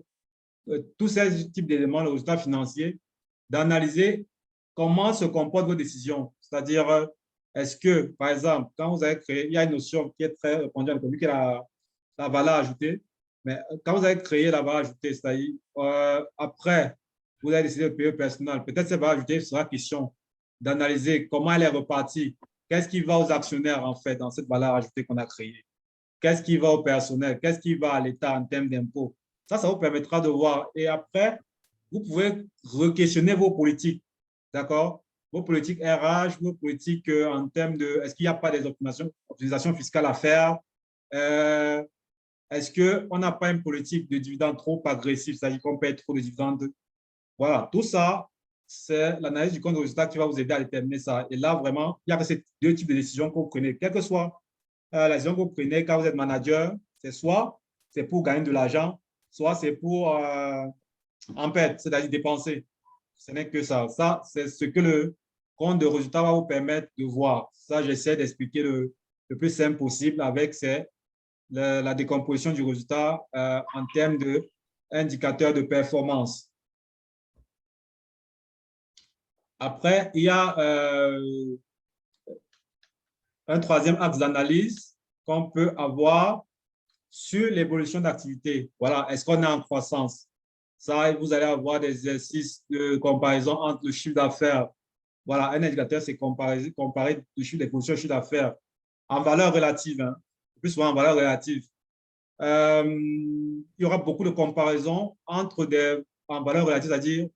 tous ces types d'éléments, le résultat financier, d'analyser comment se comportent vos décisions. C'est-à-dire, est-ce que, par exemple, quand vous avez créé, il y a une notion qui est très répandue en économie, qui est la valeur ajoutée. Mais quand vous avez créé la valeur ajoutée, c'est-à-dire, après, vous avez décidé de payer au personnel, peut-être cette valeur ajoutée sera question d'analyser comment elle est repartie. Qu'est-ce qui va aux actionnaires, en fait, dans cette valeur ajoutée qu'on a créée? Qu'est-ce qui va au personnel? Qu'est-ce qui va à l'État en termes d'impôts? Ça vous permettra de voir. Et après, vous pouvez re-questionner vos politiques, d'accord? Vos politiques RH, vos politiques en termes de, est-ce qu'il n'y a pas des optimisations fiscales à faire? Est-ce qu'on n'a pas une politique de dividendes trop agressive, c'est-à-dire qu'on paye trop de dividendes? Voilà, tout ça, c'est l'analyse du compte de résultat qui va vous aider à déterminer ça. Et là, vraiment, il y a ces deux types de décisions que vous prenez. Quelle que soit la décision que vous prenez quand vous êtes manager, c'est soit c'est pour gagner de l'argent, soit c'est pour en perdre, c'est-à-dire dépenser. Ce n'est que ça. Ça, c'est ce que le compte de résultat va vous permettre de voir. Ça, j'essaie d'expliquer le plus simple possible avec la décomposition du résultat en termes d'indicateurs de performance. Après, il y a un troisième axe d'analyse qu'on peut avoir sur l'évolution d'activité. Voilà, est-ce qu'on est en croissance? Ça, vous allez avoir des exercices de comparaison entre le chiffre d'affaires. Voilà, un indicateur, c'est comparer le chiffre d'évolution du chiffre d'affaires en valeur relative, hein, plus souvent en valeur relative. Il y aura beaucoup de comparaisons entre en valeur relative, c'est-à-dire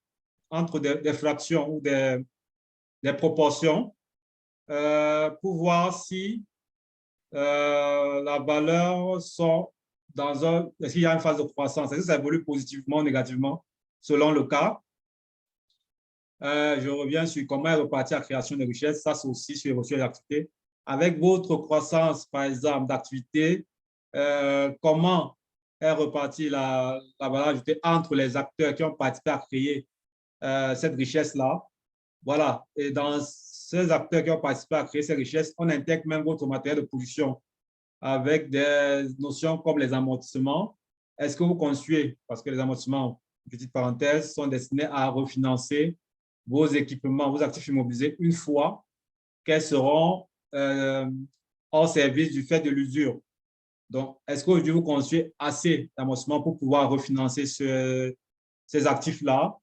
entre des fractions ou des proportions pour voir si la valeur sont dans est-ce qu'il y a une phase de croissance, est-ce que ça évolue positivement ou négativement selon le cas. Je reviens sur comment est repartie la création de richesse, ça c'est aussi sur l'évolution des activités. Avec votre croissance, par exemple, d'activité, comment est repartie la valeur ajoutée entre les acteurs qui ont participé à créer cette richesse-là. Voilà. Et dans ces acteurs qui ont participé à créer cette richesse, on intègre même votre matériel de production avec des notions comme les amortissements. Est-ce que vous construisez, parce que les amortissements, petite parenthèse, sont destinés à refinancer vos équipements, vos actifs immobilisés une fois qu'elles seront en service du fait de l'usure. Donc, est-ce qu'aujourd'hui, vous construisez assez d'amortissements pour pouvoir refinancer ces actifs-là?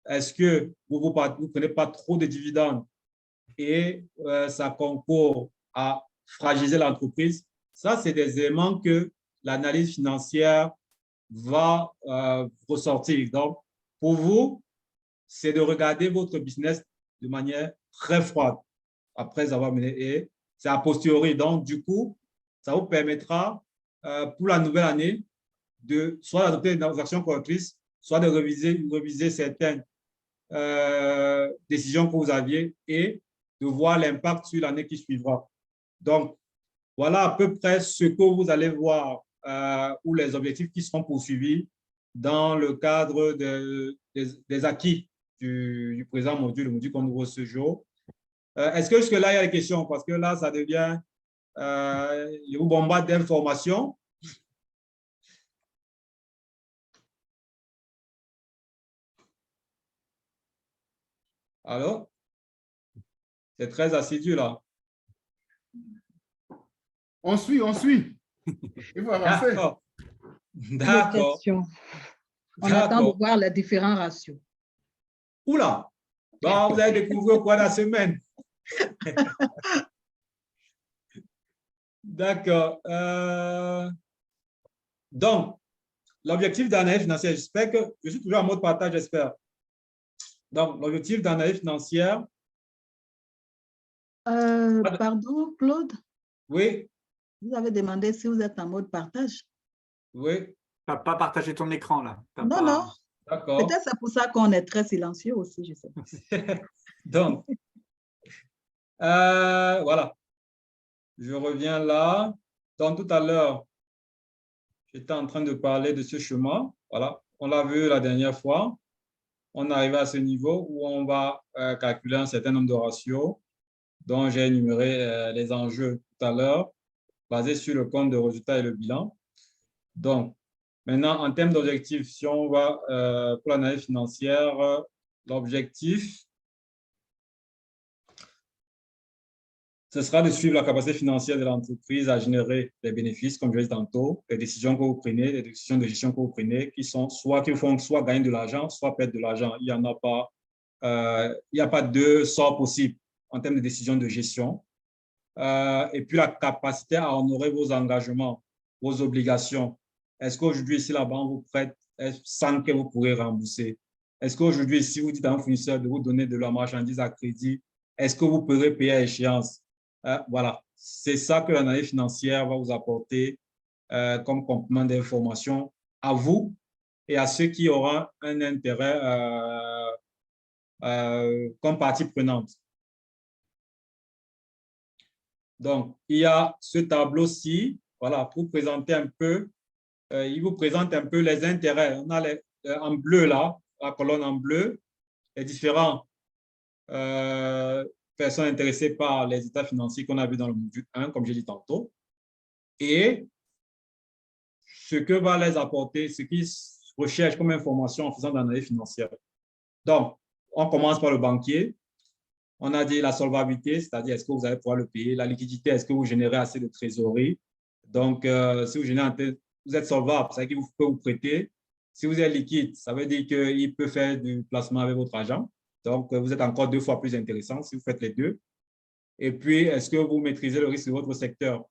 Est-ce que vous ne prenez pas trop de dividendes et ça concourt à fragiliser l'entreprise? Ça, c'est des éléments que l'analyse financière va ressortir. Donc, pour vous, c'est de regarder votre business de manière très froide après avoir mené, et c'est a posteriori. Donc, du coup, ça vous permettra pour la nouvelle année de soit d'adopter des actions correctrices, soit de réviser certaines décisions que vous aviez et de voir l'impact sur l'année qui suivra. Donc, voilà à peu près ce que vous allez voir ou les objectifs qui seront poursuivis dans le cadre des acquis du présent module, le module qu'on ouvre ce jour. Est-ce que jusque-là, il y a des questions? Parce que là, ça devient, je vous bombarde d'informations. Alors, c'est très assidu là. On suit, on suit. Il faut avancer. D'accord. D'accord. On attend de voir les différents ratios. Oula, bon, vous allez découvrir quoi la semaine. D'accord. Donc, l'objectif d'analyse financière, j'espère que je suis toujours en mode partage, j'espère. Donc, l'objectif d'analyse financière. Pardon, Claude? Oui. Vous avez demandé si vous êtes en mode partage. Oui. Tu n'as pas partagé ton écran là. Non, non. D'accord. Peut-être c'est pour ça qu'on est très silencieux aussi, je sais pas. Donc, voilà. Je reviens là. Donc, tout à l'heure, j'étais en train de parler de ce chemin. Voilà. On l'a vu la dernière fois. On est arrivé à ce niveau où on va calculer un certain nombre de ratios dont j'ai énuméré les enjeux tout à l'heure, basés sur le compte de résultat et le bilan. Donc, Maintenant, en termes d'objectifs, si on va pour l'analyse financière, l'objectif, ce sera de suivre la capacité financière de l'entreprise à générer des bénéfices, comme je l'ai dit tantôt, les décisions que vous prenez, les décisions de gestion que vous prenez, qui vous font soit gagner de l'argent, soit perdre de l'argent. Il n'y a pas deux sorts possibles en termes de décisions de gestion. Et puis la capacité à honorer vos engagements, vos obligations. Est-ce qu'aujourd'hui, si la banque vous prête, sans que vous pourrez rembourser? Est-ce qu'aujourd'hui, si vous dites à un fournisseur de vous donner de la marchandise à crédit, est-ce que vous pourrez payer à échéance? Voilà, c'est ça que l'analyse financière va vous apporter comme complément d'information à vous et à ceux qui auront un intérêt comme partie prenante. Donc, il y a ce tableau-ci, voilà, pour présenter un peu, il vous présente un peu les intérêts. On a en bleu là, la colonne en bleu, les différents personnes intéressées par les états financiers qu'on a vu dans le module 1, comme j'ai dit tantôt, et ce que va les apporter, ce qu'ils recherchent comme information en faisant de l'analyse financière. Donc, on commence par le banquier. On a dit la solvabilité, c'est-à-dire est-ce que vous allez pouvoir le payer. La liquidité, est-ce que vous générez assez de trésorerie. Donc, si vous êtes solvable, ça veut dire qu'il peut vous prêter. Si vous êtes liquide, ça veut dire qu'il peut faire du placement avec votre argent. Donc, vous êtes encore 2 fois plus intéressant si vous faites les deux. Et puis, est-ce que vous maîtrisez le risque de votre secteur?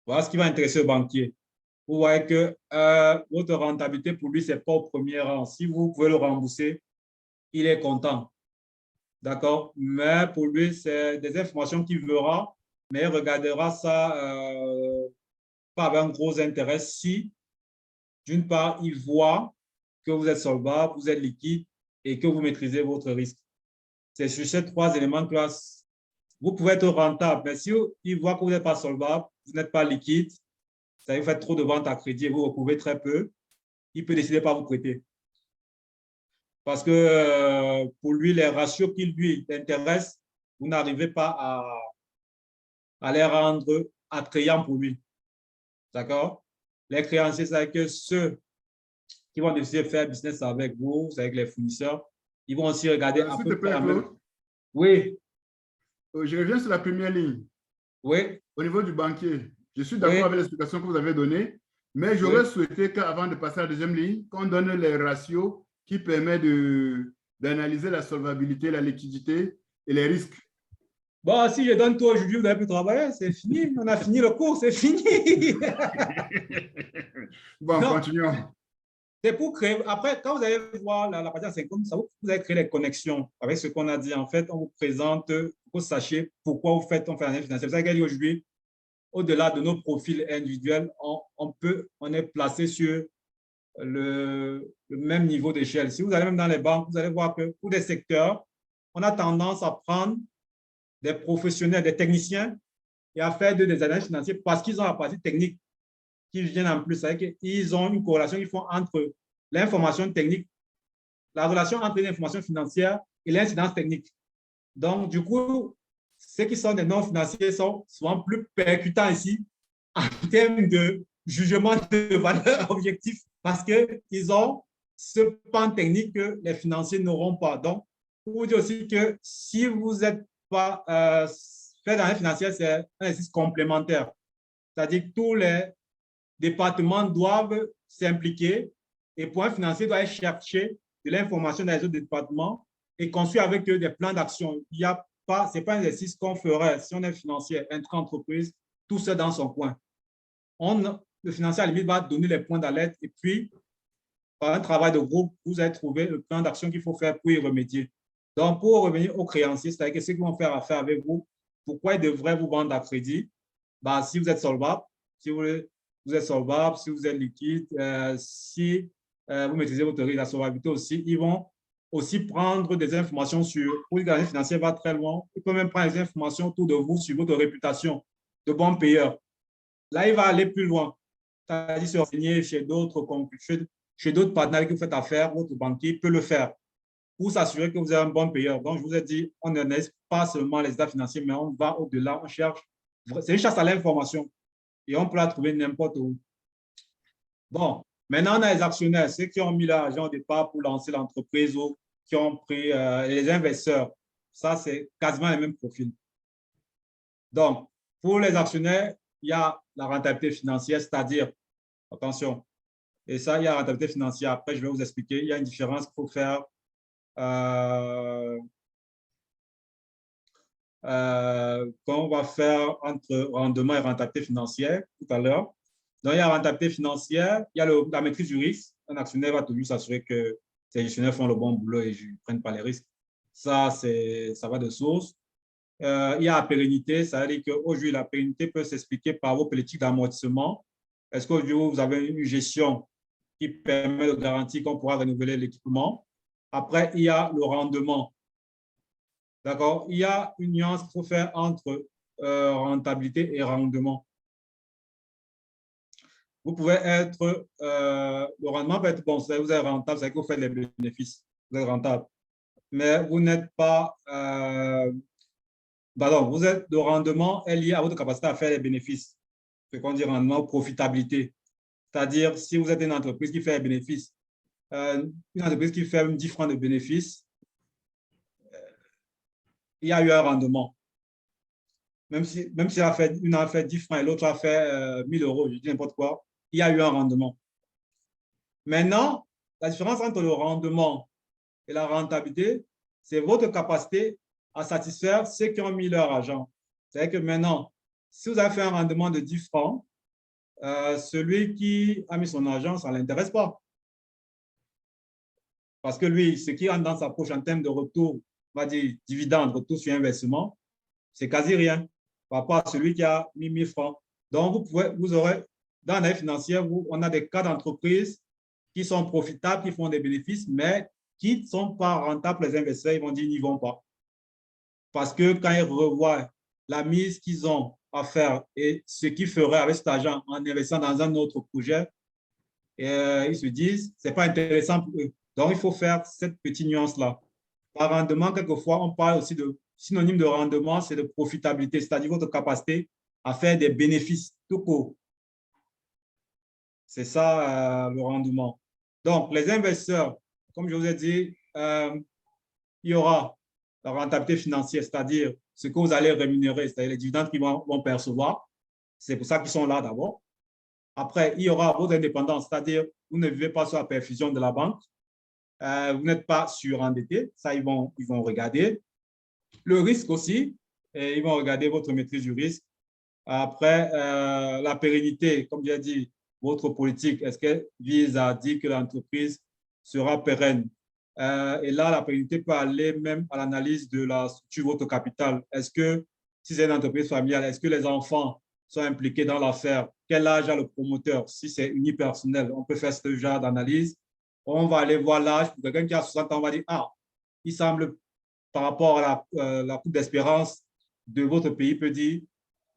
Voilà ce qui va intéresser le banquier. Vous voyez que votre rentabilité, pour lui, ce n'est pas au premier rang. Si vous pouvez le rembourser, il est content. D'accord? Mais pour lui, c'est des informations qu'il verra, mais il regardera ça pas avec un gros intérêt si, d'une part, il voit que vous êtes solvable, vous êtes liquide et que vous maîtrisez votre risque. C'est sur ces 3 éléments que vous pouvez être rentable, mais si il voit que vous n'êtes pas solvable, vous n'êtes pas liquide, ça vous fait trop de ventes à crédit et vous recouvrez très peu, il peut décider de ne pas vous prêter. Parce que pour lui, les ratios qui lui intéressent, vous n'arrivez pas à les rendre attrayants pour lui. D'accord? Les créanciers, c'est que ceux qui vont décider de faire business avec vous, avec les fournisseurs, ils vont aussi regarder S'il te plaît, Claude. Oui. Je reviens sur la première ligne. Oui. Au niveau du banquier, je suis d'accord avec l'explication que vous avez donnée, mais j'aurais souhaité qu'avant de passer à la deuxième ligne, qu'on donne les ratios qui permettent d'analyser la solvabilité, la liquidité et les risques. Bon, si je donne tout aujourd'hui, vous n'avez plus travailler, c'est fini. On a fini le cours, c'est fini. Bon, continuons. C'est pour créer. Après, quand vous allez voir la partie 50, vous allez créer les connexions avec ce qu'on a dit. En fait, on vous présente pour que vous sachiez pourquoi on fait l'analyse financière. C'est ça qu'elle dit aujourd'hui, au-delà de nos profils individuels, on est placé sur le même niveau d'échelle. Si vous allez même dans les banques, vous allez voir que pour des secteurs, on a tendance à prendre des professionnels, des techniciens et à faire des analyses financières parce qu'ils ont la partie technique qui viennent en plus. C'est-à-dire qu'ils ont une corrélation qu'ils font entre l'information technique, la relation entre l'information financière et l'incidence technique. Donc, du coup, ceux qui sont des non-financiers sont souvent plus percutants ici en termes de jugement de valeur objective parce qu'ils ont ce pan technique que les financiers n'auront pas. Donc, pour vous dire aussi que si vous n'êtes pas fait dans les financiers, c'est un exercice complémentaire. C'est-à-dire que tous les départements doivent s'impliquer et pour un financier doit aller chercher de l'information dans les autres départements et construire avec eux des plans d'action. Ce n'est pas un exercice qu'on ferait si on est financier, intra-entreprise, tout seul dans son coin. Le financier, à la limite, va donner les points d'alerte et puis, par un travail de groupe, vous allez trouver le plan d'action qu'il faut faire pour y remédier. Donc, pour revenir aux créanciers, c'est-à-dire que ceux qui vont faire affaire avec vous, pourquoi ils devraient vous vendre à crédit? Si vous êtes solvable, si vous êtes solvable, si vous êtes liquide, si vous maîtrisez votre risque, la solvabilité aussi, ils vont aussi prendre des informations sur, pour que l'analyse financière va très loin, ils peuvent même prendre des informations autour de vous sur votre réputation de bon payeur. Là, il va aller plus loin. C'est-à-dire se renseigner chez d'autres partenaires que vous faites affaire, votre banquier peut le faire pour s'assurer que vous êtes un bon payeur. Donc, je vous ai dit, on n'analyse pas seulement les états financiers, mais on va au-delà, on cherche. C'est une chasse à l'information et on peut la trouver n'importe où. Bon, maintenant, on a les actionnaires, ceux qui ont mis leur argent au départ pour lancer l'entreprise ou qui ont pris les investisseurs. Ça, c'est quasiment les mêmes profils. Donc, pour les actionnaires, il y a la rentabilité financière, c'est-à-dire, attention, et ça, il y a la rentabilité financière. Après, je vais vous expliquer. Il y a une différence qu'il faut faire qu'on va faire entre rendement et rentabilité financière tout à l'heure. Donc, il y a la rentabilité financière, il y a la maîtrise du risque. Un actionnaire va toujours s'assurer que ses gestionnaires font le bon boulot et ne prennent pas les risques. Ça va de source. Il y a la pérennité, ça veut dire qu'aujourd'hui, la pérennité peut s'expliquer par vos politiques d'amortissement. Est-ce qu'aujourd'hui, vous avez une gestion qui permet de garantir qu'on pourra renouveler l'équipement? Après, il y a le rendement. D'accord? Il y a une nuance qu'il faut faire entre rentabilité et rendement. Vous pouvez être, le rendement peut être bon, vous êtes rentable, c'est que vous faites les bénéfices, vous êtes rentable. Mais vous n'êtes pas, pardon, le rendement est lié à votre capacité à faire les bénéfices. Ce qu'on dit rendement, profitabilité. C'est-à-dire, si vous êtes une entreprise qui fait des bénéfices, une entreprise qui fait 10 francs de bénéfices, il y a eu un rendement. Même si une a fait 10 francs et l'autre a fait 1000 euros, je dis n'importe quoi, il y a eu un rendement. Maintenant, la différence entre le rendement et la rentabilité, c'est votre capacité à satisfaire ceux qui ont mis leur argent. C'est-à-dire que maintenant, si vous avez fait un rendement de 10 francs, celui qui a mis son argent, ça ne l'intéresse pas. Parce que lui, ce qui entre dans sa poche en termes de retour, on va dire dividende, retour sur investissement, c'est quasi rien par rapport à celui qui a mis 1000 francs. Donc, vous aurez, dans l'année financière, on a des cas d'entreprises qui sont profitables, qui font des bénéfices, mais qui ne sont pas rentables. Les investisseurs, ils vont dire qu'ils n'y vont pas. Parce que quand ils revoient la mise qu'ils ont à faire et ce qu'ils feraient avec cet argent en investissant dans un autre projet, ils se disent, ce n'est pas intéressant pour eux. Donc, il faut faire cette petite nuance-là. Par rendement, quelquefois, on parle aussi de synonyme de rendement, c'est de profitabilité, c'est-à-dire votre capacité à faire des bénéfices tout court. C'est ça le rendement. Donc, les investisseurs, comme je vous ai dit, il y aura la rentabilité financière, c'est-à-dire ce que vous allez rémunérer, c'est-à-dire les dividendes qu'ils vont percevoir. C'est pour ça qu'ils sont là d'abord. Après, il y aura votre indépendance, c'est-à-dire vous ne vivez pas sur la perfusion de la banque. Vous n'êtes pas surendetté. Ça, ils vont regarder. Le risque aussi, ils vont regarder votre maîtrise du risque. Après, la pérennité, comme j'ai dit, votre politique, est-ce qu'elle vise à dire que l'entreprise sera pérenne? Et là, la pérennité peut aller même à l'analyse de la structure de votre capital. Est-ce que, si c'est une entreprise familiale, est-ce que les enfants sont impliqués dans l'affaire? Quel âge a le promoteur? Si c'est unipersonnel, on peut faire ce genre d'analyse. On va aller voir l'âge. Pour quelqu'un qui a 60 ans, on va dire, ah, il semble, par rapport à la courbe d'espérance de votre pays, peut dire,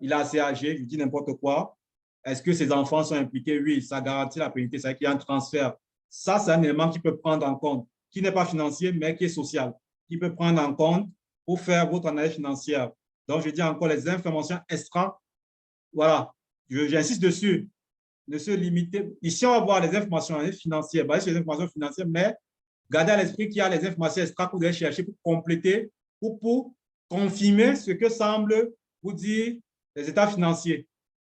il est assez âgé, je dis n'importe quoi. Est-ce que ses enfants sont impliqués? Oui, ça garantit la pérennité, c'est-à-dire qu'il y a un transfert. Ça, c'est un élément qui peut prendre en compte, qui n'est pas financier, mais qui est social, qui peut prendre en compte pour faire votre analyse financière. Donc, je dis encore les informations extra. Voilà, j'insiste dessus. Ne se limiter. Ici, on va voir les informations financières, basées sur les informations financières, mais gardez à l'esprit qu'il y a les informations extra que vous allez chercher pour compléter ou pour confirmer ce que semble vous dire les états financiers.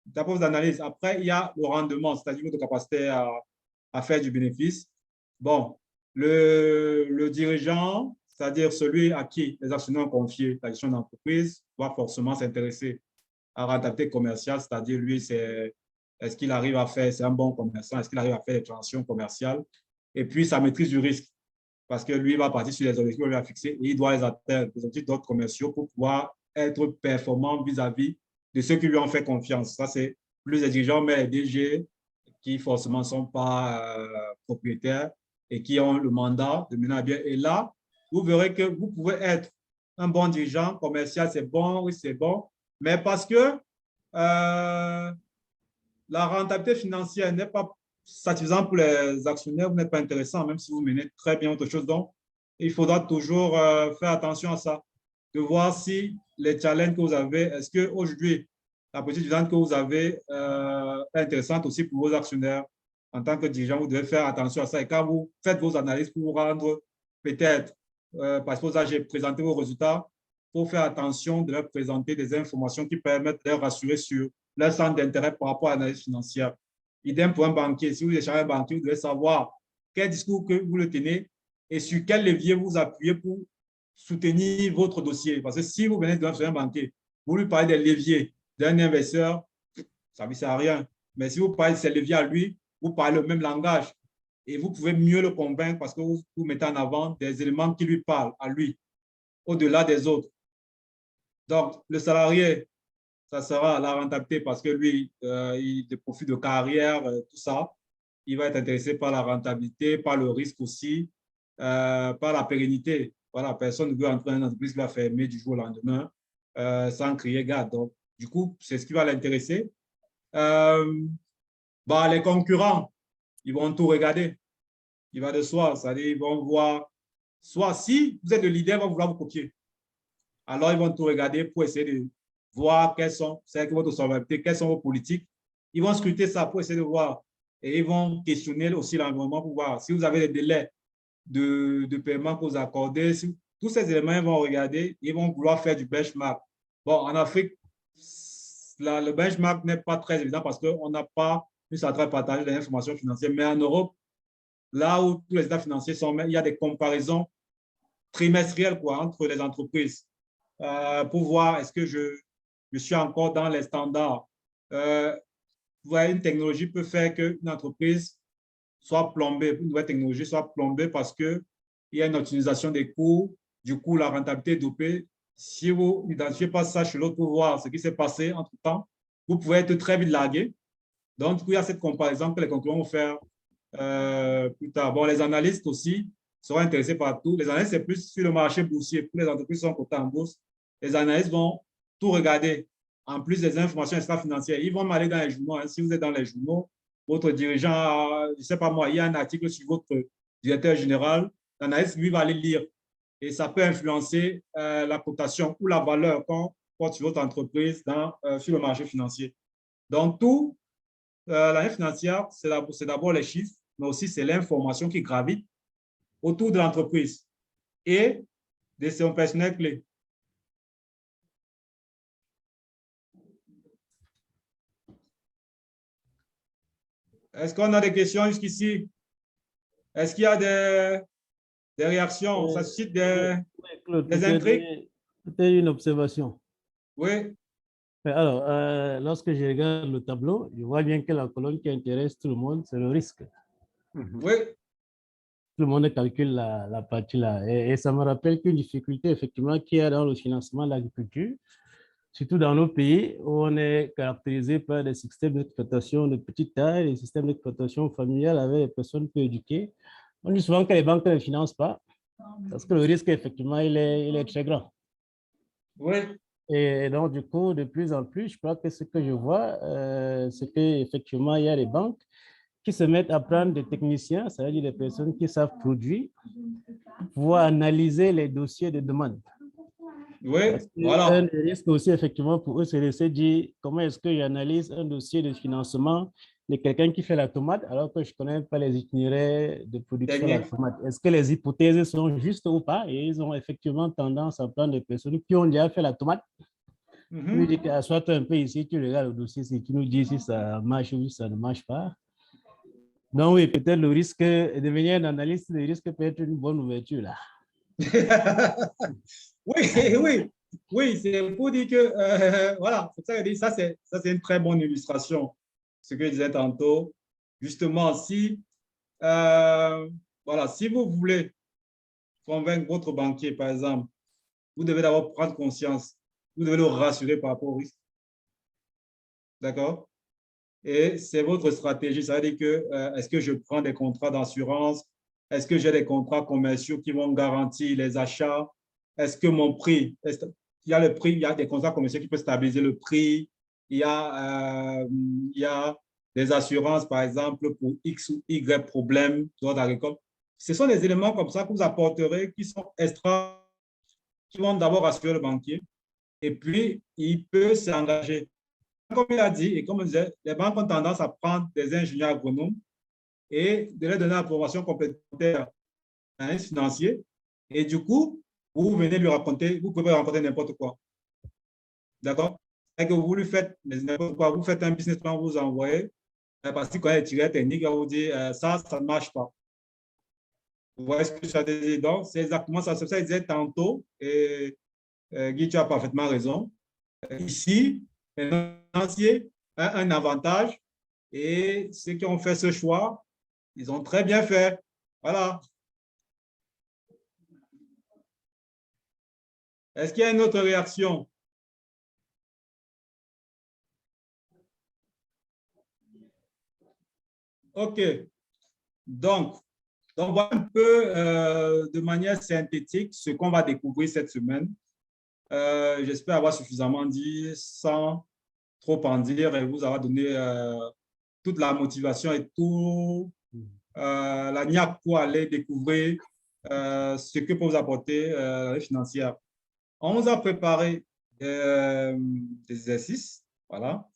D'abord, d'analyse. Après, il y a le rendement, c'est-à-dire votre capacité à faire du bénéfice. Bon, le dirigeant, c'est-à-dire celui à qui les actionnaires ont confié la gestion d'entreprise, va forcément s'intéresser à la rentabilité commerciale, c'est-à-dire lui, est-ce qu'il arrive à faire, c'est un bon commerçant, est-ce qu'il arrive à faire des transactions commerciales? Et puis, sa maîtrise du risque, parce que lui, il va partir sur les objectifs qu'il a fixés et il doit les atteindre, les objectifs d'autres commerciaux pour pouvoir être performant vis-à-vis de ceux qui lui ont fait confiance. Ça, c'est plus les dirigeants, mais les DG qui forcément ne sont pas propriétaires et qui ont le mandat de mener à bien. Et là, vous verrez que vous pouvez être un bon dirigeant commercial, c'est bon, oui, c'est bon, mais parce que la rentabilité financière n'est pas satisfaisante pour les actionnaires, vous n'êtes pas intéressant, même si vous menez très bien autre chose. Donc, il faudra toujours faire attention à ça, de voir si les challenges que vous avez, est-ce qu'aujourd'hui, la politique dividende que vous avez est intéressante aussi pour vos actionnaires. en tant que dirigeant, vous devez faire attention à ça. Et quand vous faites vos analyses pour vous rendre peut-être, parce que j'ai présenté vos résultats, pour faire attention de leur présenter des informations qui permettent de les rassurer sur leur centre d'intérêt par rapport à l'analyse financière. Idem pour un banquier. Si vous échangez un banquier, vous devez savoir quel discours que vous le tenez et sur quel levier vous appuyez pour soutenir votre dossier. Parce que si vous venez de un banquier, vous lui parlez des leviers d'un investisseur, ça ne sert à rien. Mais si vous parlez de ces leviers à lui, vous parlez le même langage et vous pouvez mieux le convaincre parce que vous mettez en avant des éléments qui lui parlent à lui, au-delà des autres. Donc, le salarié, ça sera la rentabilité parce que lui, il a profit de carrière, tout ça. Il va être intéressé par la rentabilité, par le risque aussi, par la pérennité. Voilà, personne ne veut entrer dans une entreprise qui va fermer du jour au lendemain sans crier garde. Donc, du coup, c'est ce qui va l'intéresser. Les concurrents, ils vont tout regarder. Il va de soi, c'est-à-dire ils vont voir, soit si vous êtes le leader, ils vont vouloir vous copier. Alors, ils vont tout regarder pour essayer de voir quelles sont votre solvabilité, quelles sont vos politiques. Ils vont scruter ça pour essayer de voir. Et ils vont questionner aussi l'environnement pour voir si vous avez des délais de paiement que vous accordez. Tous ces éléments, ils vont regarder, ils vont vouloir faire du benchmark. Bon, en Afrique, le benchmark n'est pas très évident parce qu'on n'a pas une centrale partagée des informations financières. Mais en Europe, là où tous les états financiers sont, il y a des comparaisons trimestrielles entre les entreprises pour voir est-ce que je suis encore dans les standards. Une technologie peut faire qu'une entreprise soit plombée, une nouvelle technologie soit plombée parce qu'il y a une optimisation des coûts, du coup, la rentabilité est dopée. Si vous n'identifiez pas ça chez l'autre pour voir ce qui s'est passé entre-temps, vous pouvez être très vite largué. Donc, du coup, il y a cette comparaison que les concurrents vont faire plus tard. Bon, les analystes aussi seront intéressés par tout. Les analystes, c'est plus sur le marché boursier. Pour les entreprises qui sont cotées en bourse, les analystes vont tout regarder. En plus des informations extra-financières, ils vont aller dans les journaux. Si vous êtes dans les journaux, votre dirigeant, je ne sais pas moi, il y a un article sur votre directeur général, l'analyste, lui, va aller lire. Et ça peut influencer la cotation ou la valeur qu'on porte sur votre entreprise sur le marché financier. Donc, tout, l'année financière, c'est d'abord les chiffres, mais aussi c'est l'information qui gravite autour de l'entreprise et de son personnel clé. Est-ce qu'on a des questions jusqu'ici? Est-ce qu'il y a des réactions? Ça suscite des intrigues? C'était une observation. Oui. Alors, lorsque je regarde le tableau, je vois bien que la colonne qui intéresse tout le monde, c'est le risque. Oui. Tout le monde calcule la partie là. Et ça me rappelle qu'une difficulté, effectivement, qu'il y a dans le financement de l'agriculture, surtout dans nos pays où on est caractérisé par des systèmes d'exploitation de petite taille, des systèmes d'exploitation familiale avec des personnes peu éduquées. On dit souvent que les banques ne financent pas parce que le risque, effectivement, il est très grand. Oui. Et donc, du coup, de plus en plus, je crois que ce que je vois, c'est qu'effectivement, il y a des banques qui se mettent à prendre des techniciens, c'est-à-dire des personnes qui savent produire, pour pouvoir analyser les dossiers de demande. Oui, voilà. Un des risques aussi, effectivement, pour eux, c'est de se dire comment est-ce que j'analyse un dossier de financement de quelqu'un qui fait la tomate alors que je ne connais pas les itinéraires de production de la tomate. Est-ce que les hypothèses sont justes ou pas? Et ils ont effectivement tendance à prendre des personnes qui ont déjà fait la tomate. Tu nous dis qu'assois-toi un peu ici, tu regardes le dossier, si tu nous dis si ça marche ou si ça ne marche pas. Donc oui, peut-être le risque de devenir un analyste de risque peut être une bonne ouverture là. Oui, c'est pour dire que, voilà, ça c'est une très bonne illustration, ce que je disais tantôt. Justement, si vous voulez convaincre votre banquier, par exemple, vous devez d'abord prendre conscience, vous devez le rassurer par rapport au risque. D'accord? Et c'est votre stratégie, ça veut dire que est-ce que je prends des contrats d'assurance? Est-ce que j'ai des contrats commerciaux qui vont garantir les achats? Est-ce que mon prix, il y a le prix, il y a des contrats commerciaux qui peuvent stabiliser le prix, il y a des assurances, par exemple, pour X ou Y problème d'ordre agricole. Ce sont des éléments comme ça que vous apporterez qui sont extra, qui vont d'abord rassurer le banquier et puis il peut s'engager. Comme il a dit, et comme je disais, les banques ont tendance à prendre des ingénieurs agronomes et de leur donner l'information complémentaire à un financier. Et du coup, vous venez lui raconter, vous pouvez raconter n'importe quoi. D'accord? Et que vous lui faites n'importe quoi, vous faites un business plan, vous envoyez, parce qu'il connaît les tirets techniques, il va vous dire ça ne marche pas. Vous voyez ce que je veux dire? Donc, c'est exactement ça. C'est ça que je disais tantôt, et Guy, tu as parfaitement raison. Ici, un financier a un avantage et ceux qui ont fait ce choix, ils ont très bien fait. Voilà. Est-ce qu'il y a une autre réaction? OK. Donc voilà un peu de manière synthétique ce qu'on va découvrir cette semaine. J'espère avoir suffisamment dit sans trop en dire et vous avoir donné toute la motivation et tout la niaque pour aller découvrir ce que peut vous apporter la vie financière. On vous a préparé des exercices, voilà,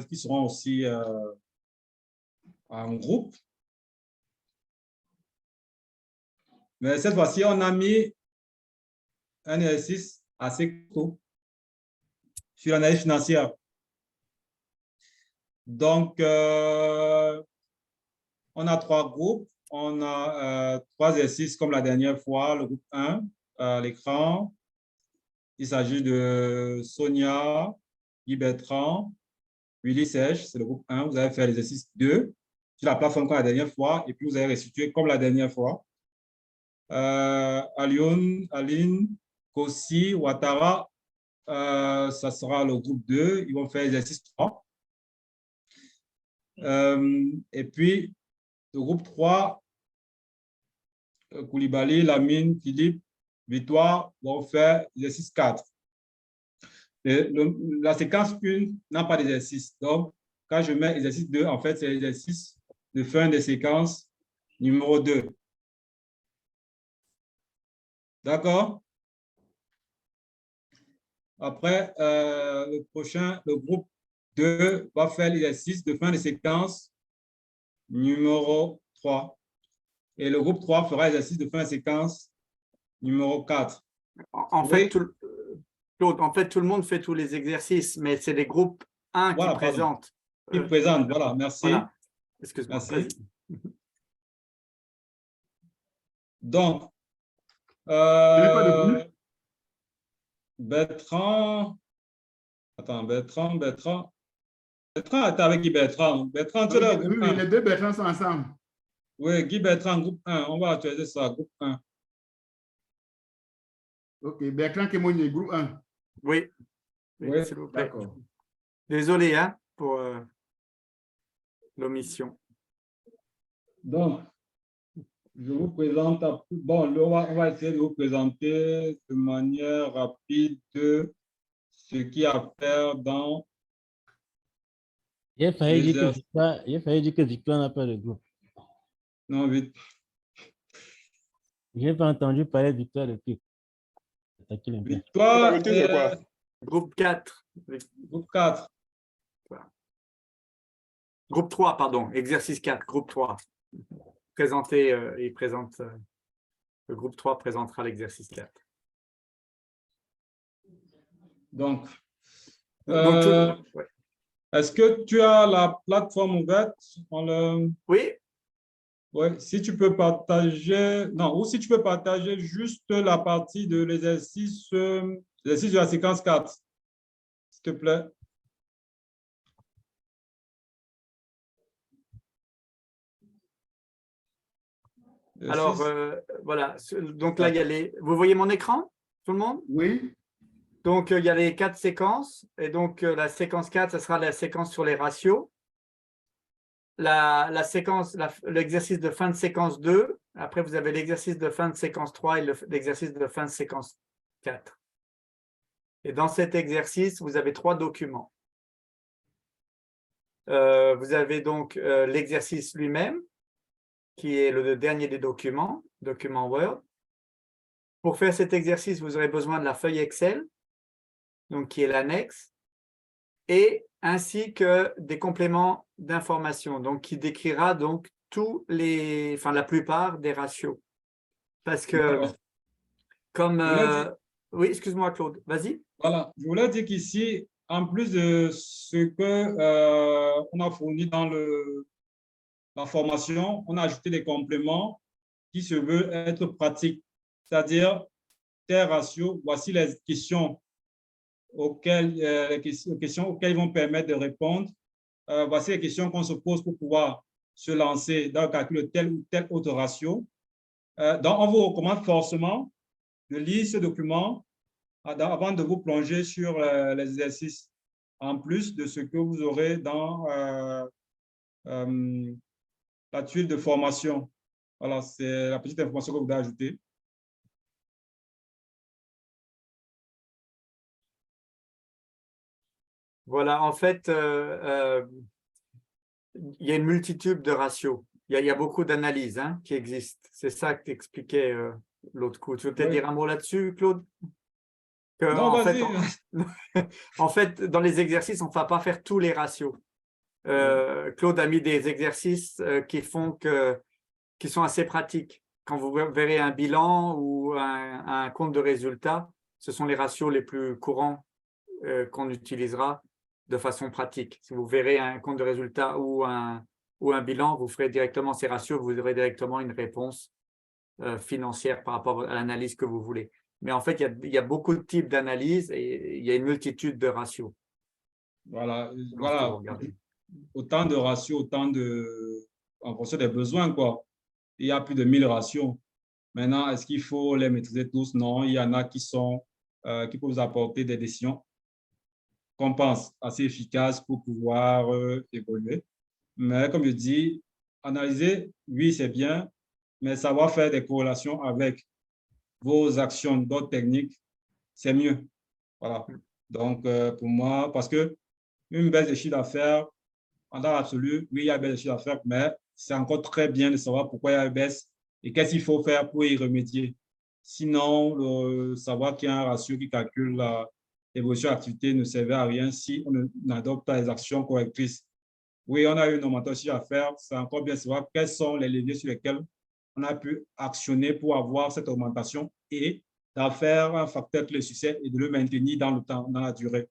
qui seront aussi en groupe. Mais cette fois-ci, on a mis un exercice assez court sur l'analyse financière. Donc, on a 3 groupes. On a 3 exercices comme la dernière fois. Le groupe 1, à l'écran. Il s'agit de Sonia, Guy Bertrand, Willy Serge, c'est le groupe 1. Vous allez faire l'exercice 2 sur la plateforme comme la dernière fois. Et puis, vous allez restituer comme la dernière fois. Aline, Kossi, Ouattara, ça sera le groupe 2. Ils vont faire l'exercice 3. Et puis, le groupe 3, Koulibaly, Lamine, Philippe, Victoire vont faire l'exercice 4. La séquence 1 n'a pas d'exercice. Donc, quand je mets exercice 2, en fait, c'est l'exercice de fin de séquence numéro 2. D'accord? Après, le groupe 2 va faire l'exercice de fin de séquence numéro 3. Et le groupe 3 fera l'exercice de fin de séquence numéro 4. En fait, Claude, en fait, tout le monde fait tous les exercices, mais c'est les groupes 1 voilà, qui présentent. Qui présentent, voilà, merci. Voilà. Excuse-moi. Merci. Donc, Bertrand, attends, Bertrand est avec Guy Bertrand. Bertrand, tu es là, groupe 1. Les deux Bertrand sont ensemble. Oui, Guy Bertrand, groupe 1. On va actualiser ça, groupe 1. OK, Bertrand Kemouni, groupe 1. Oui. Oui, s'il vous plaît. D'accord. Désolé hein, pour l'omission. Donc, je vous présente, bon, on va essayer de vous présenter de manière rapide ce qu'il y a à faire dans... Il a fallu dire que Victoire n'a pas de groupe. Non, vite. Je n'ai pas entendu parler de Victoire depuis. Victoire, groupe 4. Groupe 4. Groupe 3, pardon, exercice 4, groupe 3. Présenter, il présente, le groupe 3 présentera l'exercice 4. Donc, ouais. Est-ce que tu as la plateforme ouverte? Oui. Oui, si tu peux partager, non, ou si tu peux partager juste la partie de l'exercice de la séquence 4, s'il te plaît. Alors, voilà. Donc là, il y a les... Vous voyez mon écran, tout le monde? Oui. Donc, il y a les 4 séquences. Et donc, la séquence 4, ce sera la séquence sur les ratios. L'exercice de fin de séquence 2. Après, vous avez l'exercice de fin de séquence 3 et l'exercice de fin de séquence 4. Et dans cet exercice, vous avez 3 documents. Vous avez donc l'exercice lui-même, qui est le dernier des documents, document Word. Pour faire cet exercice, vous aurez besoin de la feuille Excel, donc qui est l'annexe. et ainsi que des compléments d'information, donc qui décrira donc la plupart des ratios. Parce que, comme... oui, excuse-moi Claude, vas-y. Voilà, je voulais dire qu'ici, en plus de ce que on a fourni dans la formation, on a ajouté des compléments qui se veulent être pratiques, c'est-à-dire tes ratios, voici les questions auxquelles ils vont permettre de répondre. Voici les questions qu'on se pose pour pouvoir se lancer dans le calcul de tel ou tel autre ratio. Donc, on vous recommande forcément de lire ce document avant de vous plonger sur les exercices, en plus de ce que vous aurez dans la tuile de formation. Voilà, c'est la petite information que vous devez ajouter. Voilà, en fait, il y a une multitude de ratios. Il y a beaucoup d'analyses qui existent. C'est ça que tu expliquais l'autre coup. Tu veux peut-être dire un mot là-dessus, Claude? Non, vas-y. En fait, dans les exercices, on ne va pas faire tous les ratios. Claude a mis des exercices qui sont assez pratiques. Quand vous verrez un bilan ou un compte de résultats, ce sont les ratios les plus courants qu'on utilisera de façon pratique. Si vous verrez un compte de résultats ou un bilan, vous ferez directement ces ratios, vous aurez directement une réponse financière par rapport à l'analyse que vous voulez. Mais en fait, il y a beaucoup de types d'analyses et il y a une multitude de ratios. Voilà, autant de ratios, en fonction des besoins, quoi. Il y a plus de 1000 ratios. Maintenant, est-ce qu'il faut les maîtriser tous? Non, il y en a qui peuvent vous apporter des décisions qu'on pense assez efficaces pour pouvoir évoluer. Mais comme je dis, analyser, oui, c'est bien, mais savoir faire des corrélations avec vos actions d'autres techniques, c'est mieux. Voilà. Donc, pour moi, parce que une baisse de chiffre d'affaires, en temps absolu, oui, il y a une baisse de chiffre d'affaires, mais c'est encore très bien de savoir pourquoi il y a une baisse et qu'est-ce qu'il faut faire pour y remédier. Sinon, savoir qu'il y a un ratio qui calcule l'évolution de l'activité ne servait à rien si on n'adopte pas les actions correctrices. Oui, on a eu une augmentation à faire, c'est encore bien de savoir quels sont les leviers sur lesquels on a pu actionner pour avoir cette augmentation et d'en faire un facteur clé de succès et de le maintenir dans le temps, dans la durée.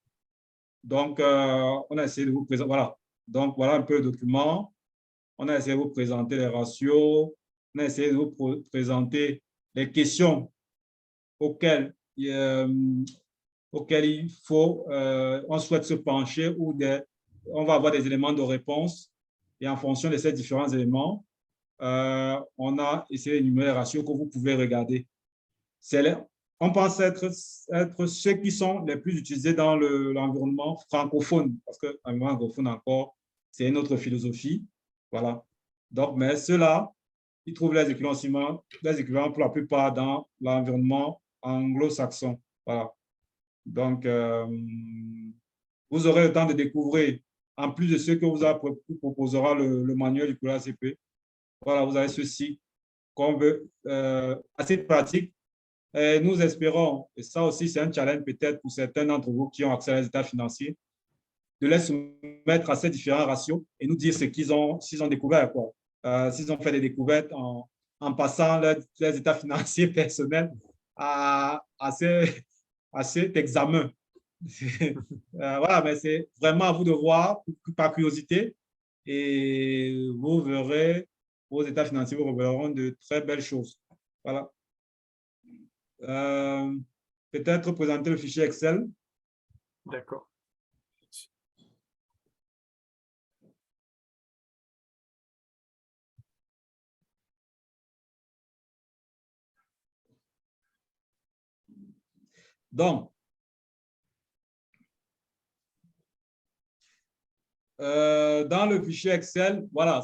Donc, on a essayé de vous présenter, voilà. Donc, voilà un peu le document. On a essayé de vous présenter les ratios. On a essayé de vous présenter les questions auxquelles il faut, on souhaite se pencher ou on va avoir des éléments de réponse. Et en fonction de ces différents éléments, on a essayé d'énumérer les ratios que vous pouvez regarder. On pense être ceux qui sont les plus utilisés dans l'environnement francophone, parce que l'environnement anglophone encore, c'est une autre philosophie. Voilà. Donc, mais ceux-là, ils trouvent les équivalents pour la plupart dans l'environnement anglo-saxon. Voilà. Donc, vous aurez le temps de découvrir, en plus de ce que vous proposera le manuel du cours ACP. Voilà, vous avez ceci qu'on veut assez pratique. Et nous espérons, et ça aussi c'est un challenge peut-être pour certains d'entre vous qui ont accès à les états financiers, de les soumettre à ces différents ratios et nous dire ce s'ils ont découvert, quoi. S'ils ont fait des découvertes en passant les états financiers personnels à cet examen. Voilà, mais c'est vraiment à vous de voir par curiosité et vous verrez, vos états financiers vous révéleront de très belles choses. Voilà. Peut-être présenter le fichier Excel. D'accord. Donc, dans le fichier Excel, voilà,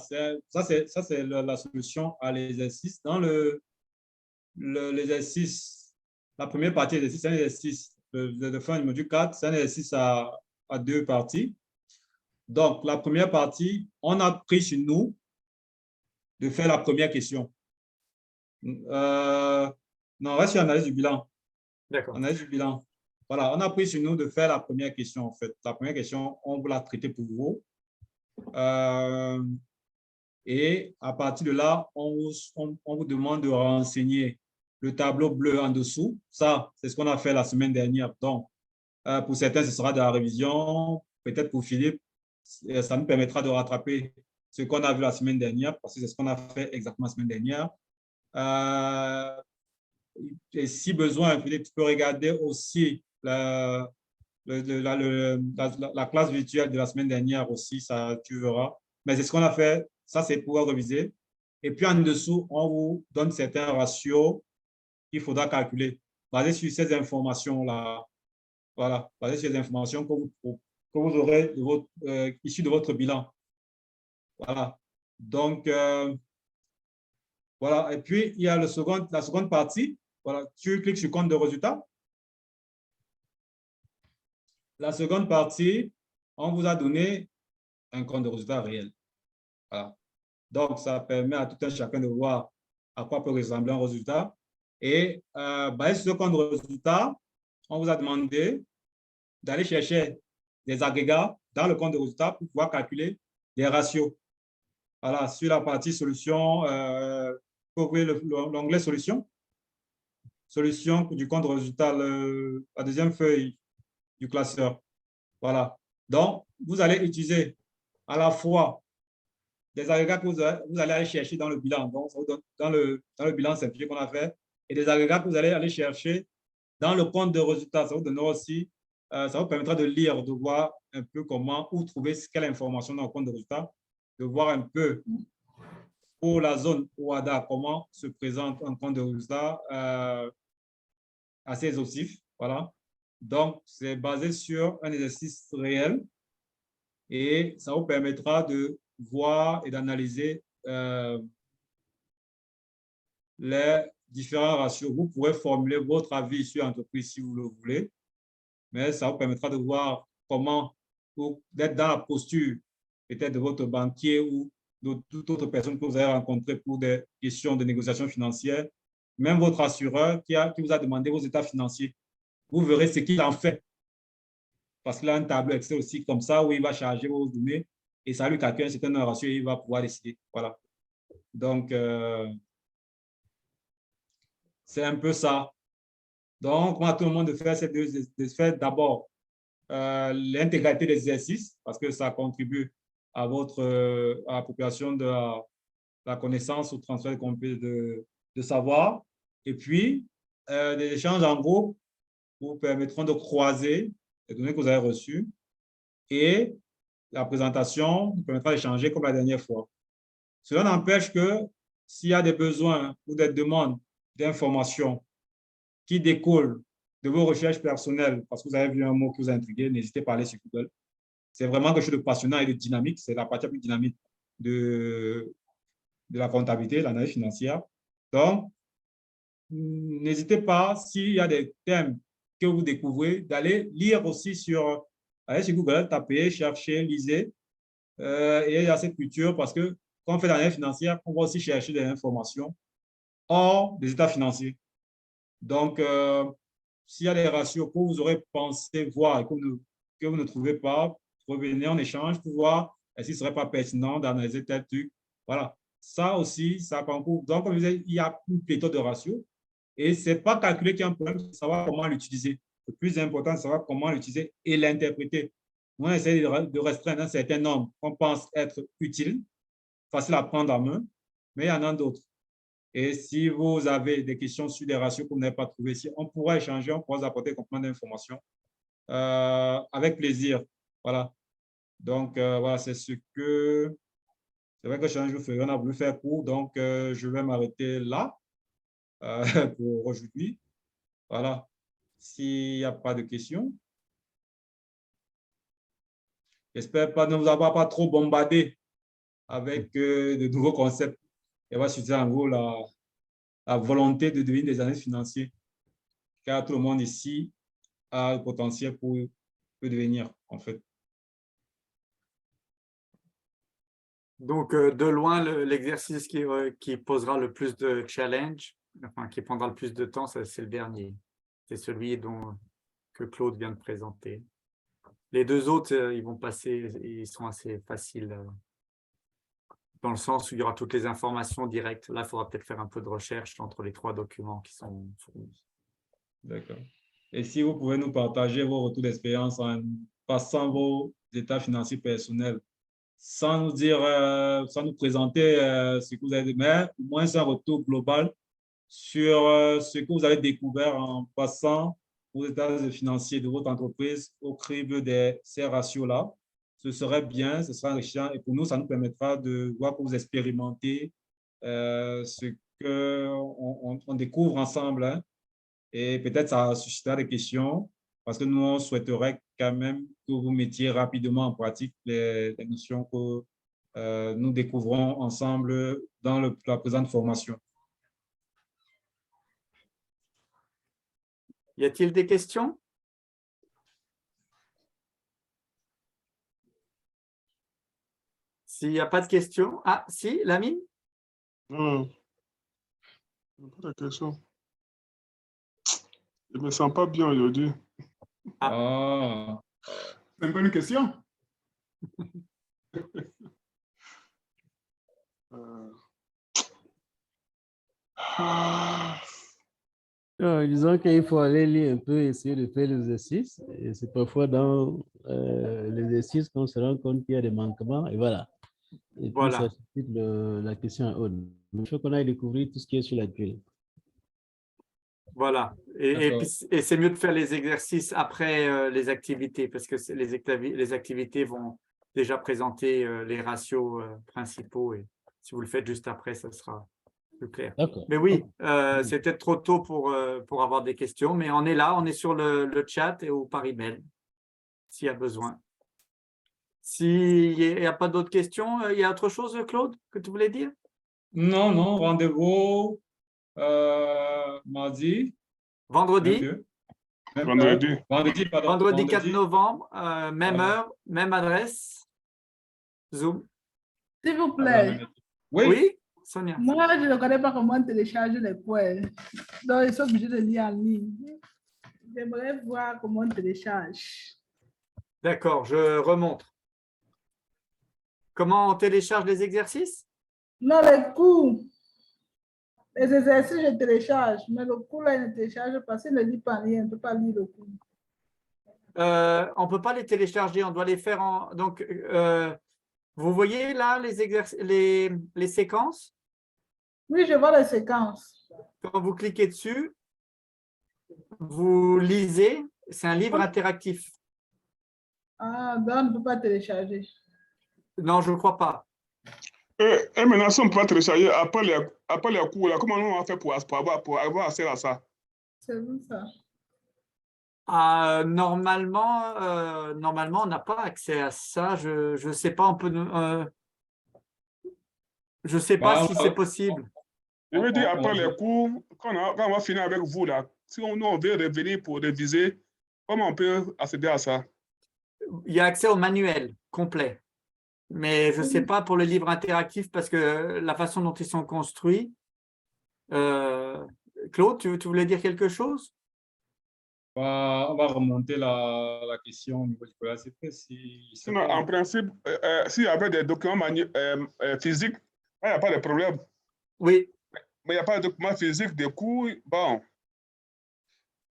ça c'est la solution à l'exercice. Dans l'exercice, la première partie de l'exercice, c'est un exercice de fin du module 4, c'est un exercice à deux parties. Donc, la première partie, on a pris sur nous de faire la première question. Non, reste sur l'analyse du bilan. D'accord. Analyse du bilan. Voilà, on a pris sur nous de faire la première question, en fait. La première question, on vous l'a traitée pour vous. Et à partir de là, on vous demande de renseigner le tableau bleu en dessous. Ça, c'est ce qu'on a fait la semaine dernière. Donc, pour certains, ce sera de la révision. Peut-être pour Philippe, ça nous permettra de rattraper ce qu'on a vu la semaine dernière, parce que c'est ce qu'on a fait exactement la semaine dernière. Et si besoin, Philippe, tu peux regarder aussi la classe virtuelle de la semaine dernière aussi, ça, tu verras. Mais c'est ce qu'on a fait. Ça, c'est pour réviser. Et puis, en dessous, on vous donne certains ratios qu'il faudra calculer, basés sur ces informations-là. Voilà, basées sur les informations que vous aurez issues de votre bilan. Voilà. Donc, voilà. Et puis, il y a la seconde partie. Voilà, tu cliques sur compte de résultat. La seconde partie, on vous a donné un compte de résultat réel. Voilà. Donc, ça permet à tout un chacun de voir à quoi peut ressembler un résultat. Et basé sur ce compte de résultat, on vous a demandé d'aller chercher des agrégats dans le compte de résultat pour pouvoir calculer des ratios. Voilà, sur la partie solution, vous ouvrez l'onglet solution. Solution du compte de résultat, la deuxième feuille du classeur. Voilà. Donc, vous allez utiliser à la fois des agrégats que vous allez aller chercher dans le bilan, donc dans le bilan simplifié qu'on a fait, et des agrégats que vous allez aller chercher dans le compte de résultats. Ça vous donnera aussi, ça vous permettra de lire, de voir un peu comment, où trouver quelle information dans le compte de résultats, de voir un peu pour la zone OADA, comment se présente un compte de résultats assez exhaustif. Voilà. Donc, c'est basé sur un exercice réel et ça vous permettra de voir et d'analyser les différents ratios. Vous pourrez formuler votre avis sur l'entreprise si vous le voulez, mais ça vous permettra de voir comment, d'être dans la posture peut-être de votre banquier ou de toute autre personne que vous avez rencontrée pour des questions de négociation financière, même votre assureur qui vous a demandé vos états financiers. Vous verrez ce qu'il en fait. Parce qu'il a un tableau Excel aussi comme ça où il va charger vos données et ça lui calcule un certain ratio et il va pouvoir décider. Voilà. Donc, c'est un peu ça. Donc, moi, tout le monde de faire, c'est de faire d'abord l'intégralité des exercices parce que ça contribue à l'appropriation de la connaissance, au transfert de savoir. Et puis, des échanges en groupe vous permettront de croiser les données que vous avez reçues et la présentation vous permettra d'échanger comme la dernière fois. Cela n'empêche que s'il y a des besoins ou des demandes d'informations qui découlent de vos recherches personnelles, parce que vous avez vu un mot qui vous a intrigué, n'hésitez pas à aller sur Google. C'est vraiment quelque chose de passionnant et de dynamique. C'est la partie la plus dynamique de la comptabilité, l'analyse financière. Donc, n'hésitez pas, s'il y a des thèmes que vous découvrez, d'aller lire aussi allez sur Google, tapez, cherchez, lisez. Et il y a cette culture parce que quand on fait l'analyse financière, on va aussi chercher des informations hors des états financiers. Donc, s'il y a des ratios que vous aurez pensé voir et que vous ne trouvez pas, revenez en échange pour voir s'il ne serait pas pertinent d'analyser tel truc. Voilà. Ça aussi, ça concourt. Donc, comme je disais, il y a une pléthore de ratios. Et ce n'est pas calculer qu'il y a un problème, c'est savoir comment l'utiliser. Le plus important, c'est savoir comment l'utiliser et l'interpréter. On essaie de restreindre un certain nombre qu'on pense être utile, facile à prendre en main, mais il y en a d'autres. Et si vous avez des questions sur des ratios que vous n'avez pas trouvées ici, on pourra échanger, on pourra vous apporter complètement d'informations avec plaisir. Voilà. Donc, voilà, c'est ce que... C'est vrai que je ferai, on a voulu faire court, donc je vais m'arrêter là pour aujourd'hui. Voilà. S'il n'y a pas de questions, j'espère pas ne vous avoir pas trop bombardé avec de nouveaux concepts. Et va susciter en vous la volonté de devenir des analystes financiers. Car tout le monde ici a le potentiel pour devenir, en fait. Donc, de loin, l'exercice qui posera le plus de challenge, enfin, qui prendra le plus de temps, c'est le dernier. C'est celui dont que Claude vient de présenter. Les deux autres, ils vont passer, ils sont assez faciles dans le sens où il y aura toutes les informations directes. Là, il faudra peut-être faire un peu de recherche entre les 3 documents qui sont fournis. D'accord. Et si vous pouvez nous partager vos retours d'expérience en passant vos états financiers personnels, sans nous dire, sans nous présenter ce que vous avez dit, mais au moins un retour global sur ce que vous avez découvert en passant aux états financiers de votre entreprise au crible de ces ratios-là. Ce serait bien, ce sera enrichissant et pour nous, ça nous permettra de voir que vous expérimentez ce qu'on découvre ensemble. Hein. Et peut-être ça suscitera des questions parce que nous, on souhaiterait quand même que vous mettiez rapidement en pratique les notions que nous découvrons ensemble dans la présente formation. Y a-t-il des questions? S'il n'y a pas de questions. Ah, si, Lamine? Non, pas de question. Je ne me sens pas bien aujourd'hui. Ah. C'est une bonne question. Disons qu'il faut aller lire un peu, essayer de faire l'exercice. Et c'est parfois dans l'exercice qu'on se rend compte qu'il y a des manquements. Et voilà. Et puis ça suscite la question à haut. Il faut qu'on aille découvrir tout ce qui est sur la tuile. Voilà. Et c'est mieux de faire les exercices après les activités parce que les activités vont déjà présenter les ratios principaux. Et si vous le faites juste après, ça sera plus clair. Mais oui, c'est peut-être trop tôt pour avoir des questions, mais on est là, on est sur le chat et ou par email s'il y a besoin. S'il n'y a pas d'autres questions, il y a autre chose, Claude, que tu voulais dire? Non, non, rendez-vous mardi. Vendredi. Vendredi 4 novembre, même heure, même adresse. Zoom. S'il vous plaît. Oui, Sonia. Moi, je ne connais pas comment télécharger les points. Donc, ils sont obligés de lire en ligne. J'aimerais voir comment on télécharge. D'accord, je remonte. Comment on télécharge les exercices? Non, les cours. Les exercices, je télécharge. Mais le cours, là, il ne télécharge pas. S'il ne lit pas rien, on ne peut pas lire le cours. On ne peut pas les télécharger, on doit les faire en… Donc, vous voyez là les séquences? Oui, je vois les séquences. Quand vous cliquez dessus, vous lisez. C'est un livre interactif. Ah, donc on ne peut pas télécharger. Non, je ne crois pas. Et maintenant, si on peut télécharger après les cours, là, comment on va faire pour avoir accès à ça? C'est bon ça. Normalement, on n'a pas accès à ça. Je ne sais pas, on peut… je ne sais pas si c'est possible. Je veux dire, après les cours, quand on va finir avec vous, là, si on veut revenir pour réviser, comment on peut accéder à ça? Il y a accès au manuel complet. Mais je ne sais pas pour le livre interactif parce que la façon dont ils sont construits. Claude, tu voulais dire quelque chose? On va remonter la question au niveau du collège. En principe, s'il y avait des documents physiques, il n'y a pas de problème. Oui. Mais il n'y a pas de documents physiques de cours. Bon,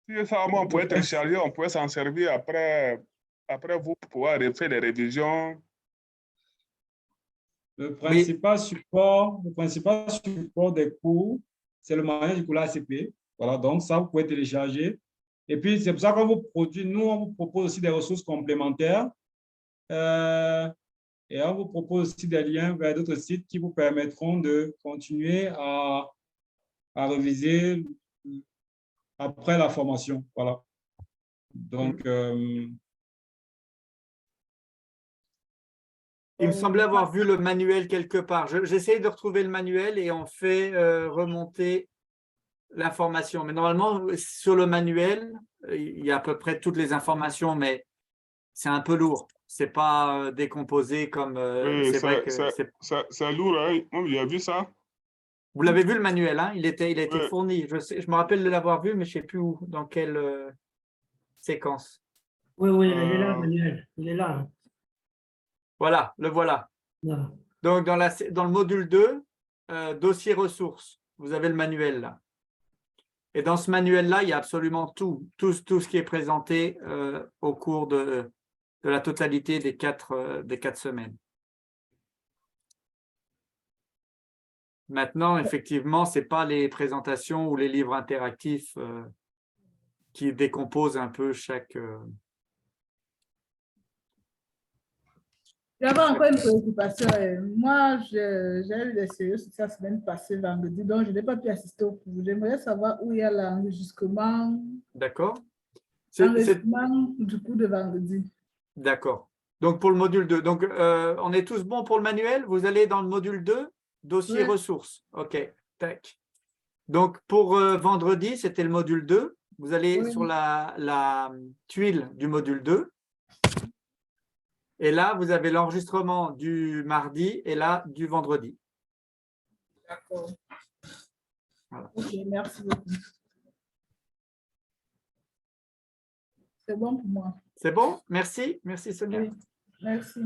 si ça, on pourrait télécharger, on pourrait s'en servir après vous pour pouvoir faire des révisions. Le principal support des cours, c'est le manuel du cours ACP. Voilà, donc ça, vous pouvez télécharger. Et puis, c'est pour ça qu'on vous produit, nous, on vous propose aussi des ressources complémentaires. Et on vous propose aussi des liens vers d'autres sites qui vous permettront de continuer à réviser après la formation. Voilà. Donc, il me semblait avoir vu le manuel quelque part. J'essaie de retrouver le manuel et on fait remonter l'information. Mais normalement, sur le manuel, il y a à peu près toutes les informations, mais c'est un peu lourd. Ce n'est pas décomposé comme… Oui, c'est lourd, hein? J'ai vu ça. Vous l'avez vu le manuel, hein? Il a été fourni. Je me rappelle de l'avoir vu, mais je ne sais plus où, dans quel… séquence? Oui, oui, il est là, Manuel. Il est là. Voilà, le voilà. Voilà. Donc, dans le module 2, dossier ressources, vous avez le manuel là. Et dans ce manuel-là, il y a absolument tout ce qui est présenté au cours de la totalité des 4 semaines. Maintenant, effectivement, ce n'est pas les présentations ou les livres interactifs qui décomposent un peu chaque… J'avais encore une préoccupation. Moi, j'ai eu des séries sur la semaine passée, vendredi, donc je n'ai pas pu assister au cours. J'aimerais savoir où il y a l'enregistrement. D'accord. L'enregistrement du cours de vendredi. D'accord. Donc, pour le module 2. Donc, on est tous bons pour le manuel? Vous allez dans le module 2, dossier ressources. OK. Tac. Donc, pour vendredi, c'était le module 2. Vous allez sur la tuile du module 2. Et là, vous avez l'enregistrement du mardi et là, du vendredi. D'accord. Voilà. OK, merci beaucoup. C'est bon pour moi. C'est bon? Merci. Merci, Sonia. Oui, merci.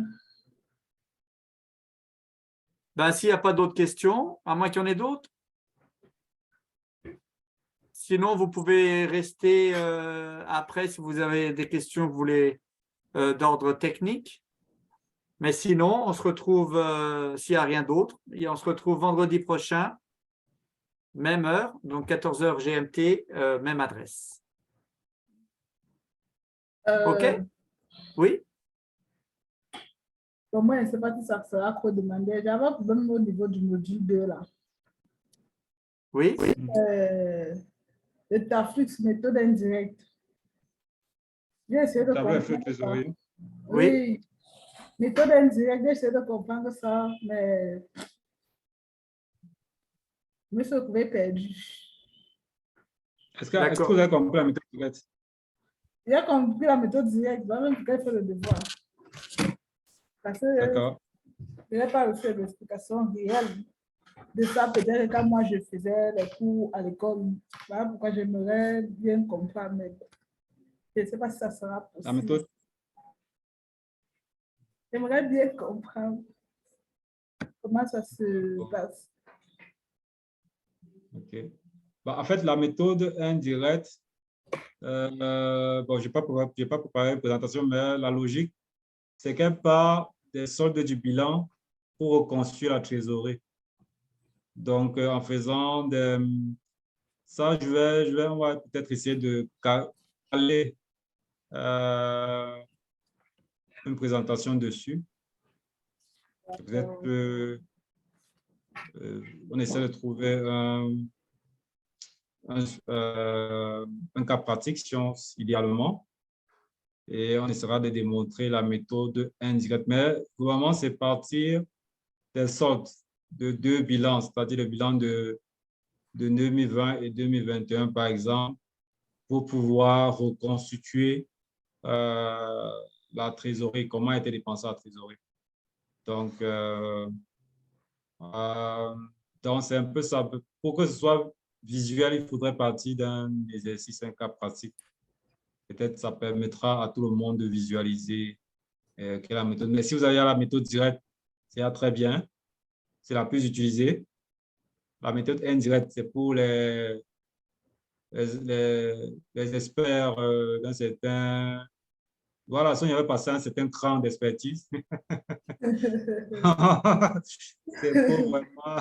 Ben, s'il n'y a pas d'autres questions, à moins qu'il y en ait d'autres. Sinon, vous pouvez rester après si vous avez des questions que vous voulez d'ordre technique. Mais sinon, on se retrouve, s'il n'y a rien d'autre, on se retrouve vendredi prochain, même heure, donc 14h GMT, même adresse. OK? Oui? Pour moi, je ne sais pas si ça sera trop demandé. J'avais un problème au niveau du module 2 là. Oui? Le Taflux, méthode indirecte. J'ai essayé de comprendre ça. Oui. Méthode indirecte, j'ai essayé de comprendre ça, mais je me suis retrouvée perdue. Est-ce que vous avez compris la méthode directe? J'ai compris la méthode directe, même quand il fait le devoir. Parce que je n'ai pas reçu l'explication réelle de ça, peut-être quand moi je faisais les cours à l'école. Voilà pourquoi j'aimerais bien comprendre, mais je ne sais pas si ça sera possible. La méthode? J'aimerais bien comprendre comment ça se passe. OK. Bon, en fait, la méthode indirecte, bon, je n'ai pas préparé une présentation, mais la logique, c'est qu'elle part des soldes du bilan pour reconstruire la trésorerie. Donc, en faisant ça, on va peut-être essayer de caler une présentation dessus. Peut-être on essaie de trouver un cas pratique, idéalement, et on essaiera de démontrer la méthode indirecte. Mais vraiment, c'est partir des soldes de 2 bilans, c'est-à-dire le bilan de 2020 et 2021, par exemple, pour pouvoir reconstituer la trésorerie, comment a été dépensée la trésorerie. Donc, c'est un peu ça. Pour que ce soit visuel, il faudrait partir d'un exercice, un cas pratique. Peut-être ça permettra à tout le monde de visualiser quelle est la méthode. Mais si vous avez la méthode directe, c'est très bien. C'est la plus utilisée. La méthode indirecte, c'est pour les experts d'un certain… Voilà, si on y avait passé un certain cran d'expertise. C'est pour vraiment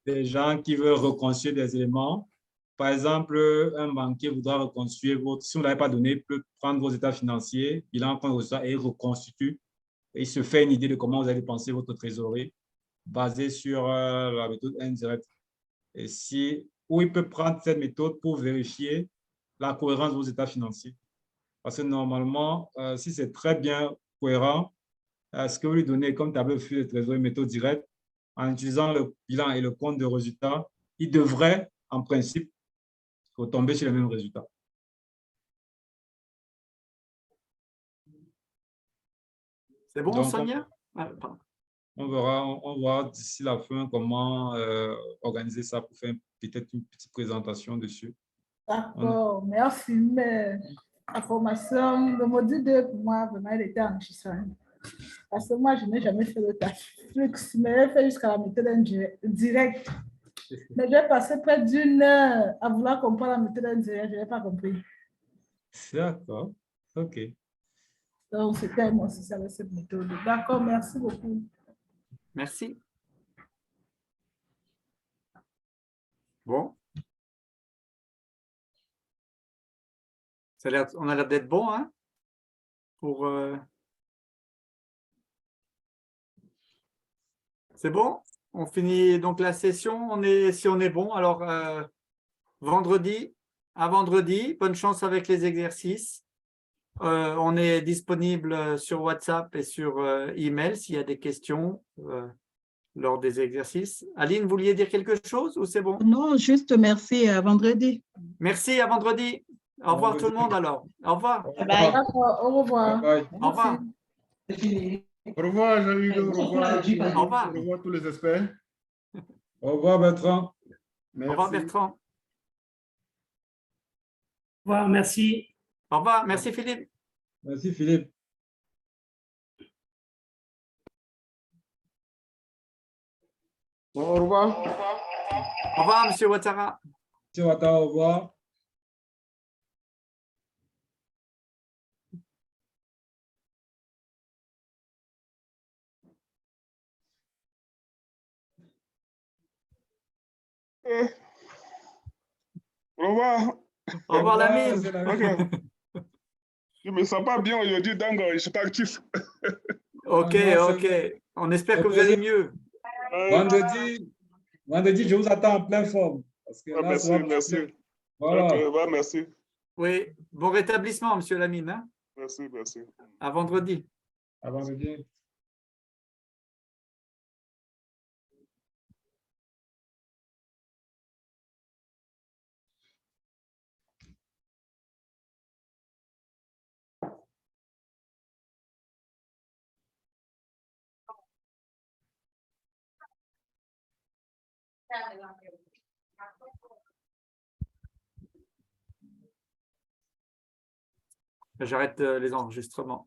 des gens qui veulent reconstruire des éléments. Par exemple, un banquier voudra reconstruire si vous ne l'avez pas donné, il peut prendre vos états financiers, bilan compte ça et reconstitue. Et il se fait une idée de comment vous allez dépenser votre trésorerie basée sur la méthode indirecte. Ou il peut prendre cette méthode pour vérifier la cohérence de vos états financiers. Parce que normalement, si c'est très bien cohérent, ce que vous lui donnez comme tableau de flux de trésorerie méthode directe, en utilisant le bilan et le compte de résultat, il devrait, en principe, retomber sur les mêmes résultats. C'est bon, donc, Sonia? On verra d'ici la fin comment organiser ça pour faire peut-être une petite présentation dessus. D'accord, merci. Mais la formation, le module 2, pour moi, vraiment, il était enrichissant. Parce que moi, je n'ai jamais fait le Flux, mais j'ai fait jusqu'à la méthode indirecte. Mais j'ai passé près d'une heure à vouloir comprendre la méthode indirecte, je n'ai pas compris. D'accord. OK. Donc, c'était moi aussi, avec cette méthode. D'accord, merci beaucoup. Merci. Bon. On a l'air d'être bon, hein? Pour, C'est bon? On finit donc la session. Si on est bon, alors vendredi, à vendredi, bonne chance avec les exercices. On est disponible sur WhatsApp et sur email s'il y a des questions lors des exercices. Aline, vous vouliez dire quelque chose ou c'est bon? Non, juste merci, à vendredi. Merci, à vendredi. Au revoir tout le monde alors. Au revoir. Bye. Au revoir. Au revoir. Au revoir, Jean-Hugues. Au revoir. Au revoir. Au revoir tous les experts. Au revoir, Bertrand. Merci. Au revoir, Bertrand. Au revoir, merci. Au revoir. Merci, Philippe. Merci, Philippe. Bon, au revoir. Au revoir, Monsieur Ouattara. Monsieur Ouattara, au revoir. Au revoir. Au revoir, Lamine. Ok. Je ne me sens pas bien aujourd'hui, donc je ne suis pas actif. Ok, ok. On espère que vous allez mieux. Vendredi, je vous attends en pleine forme. Parce que là, merci, merci. Voilà. Ok, ouais, merci. Oui, bon rétablissement, Monsieur Lamine. Hein? Merci, merci. À vendredi. À vendredi. J'arrête les enregistrements.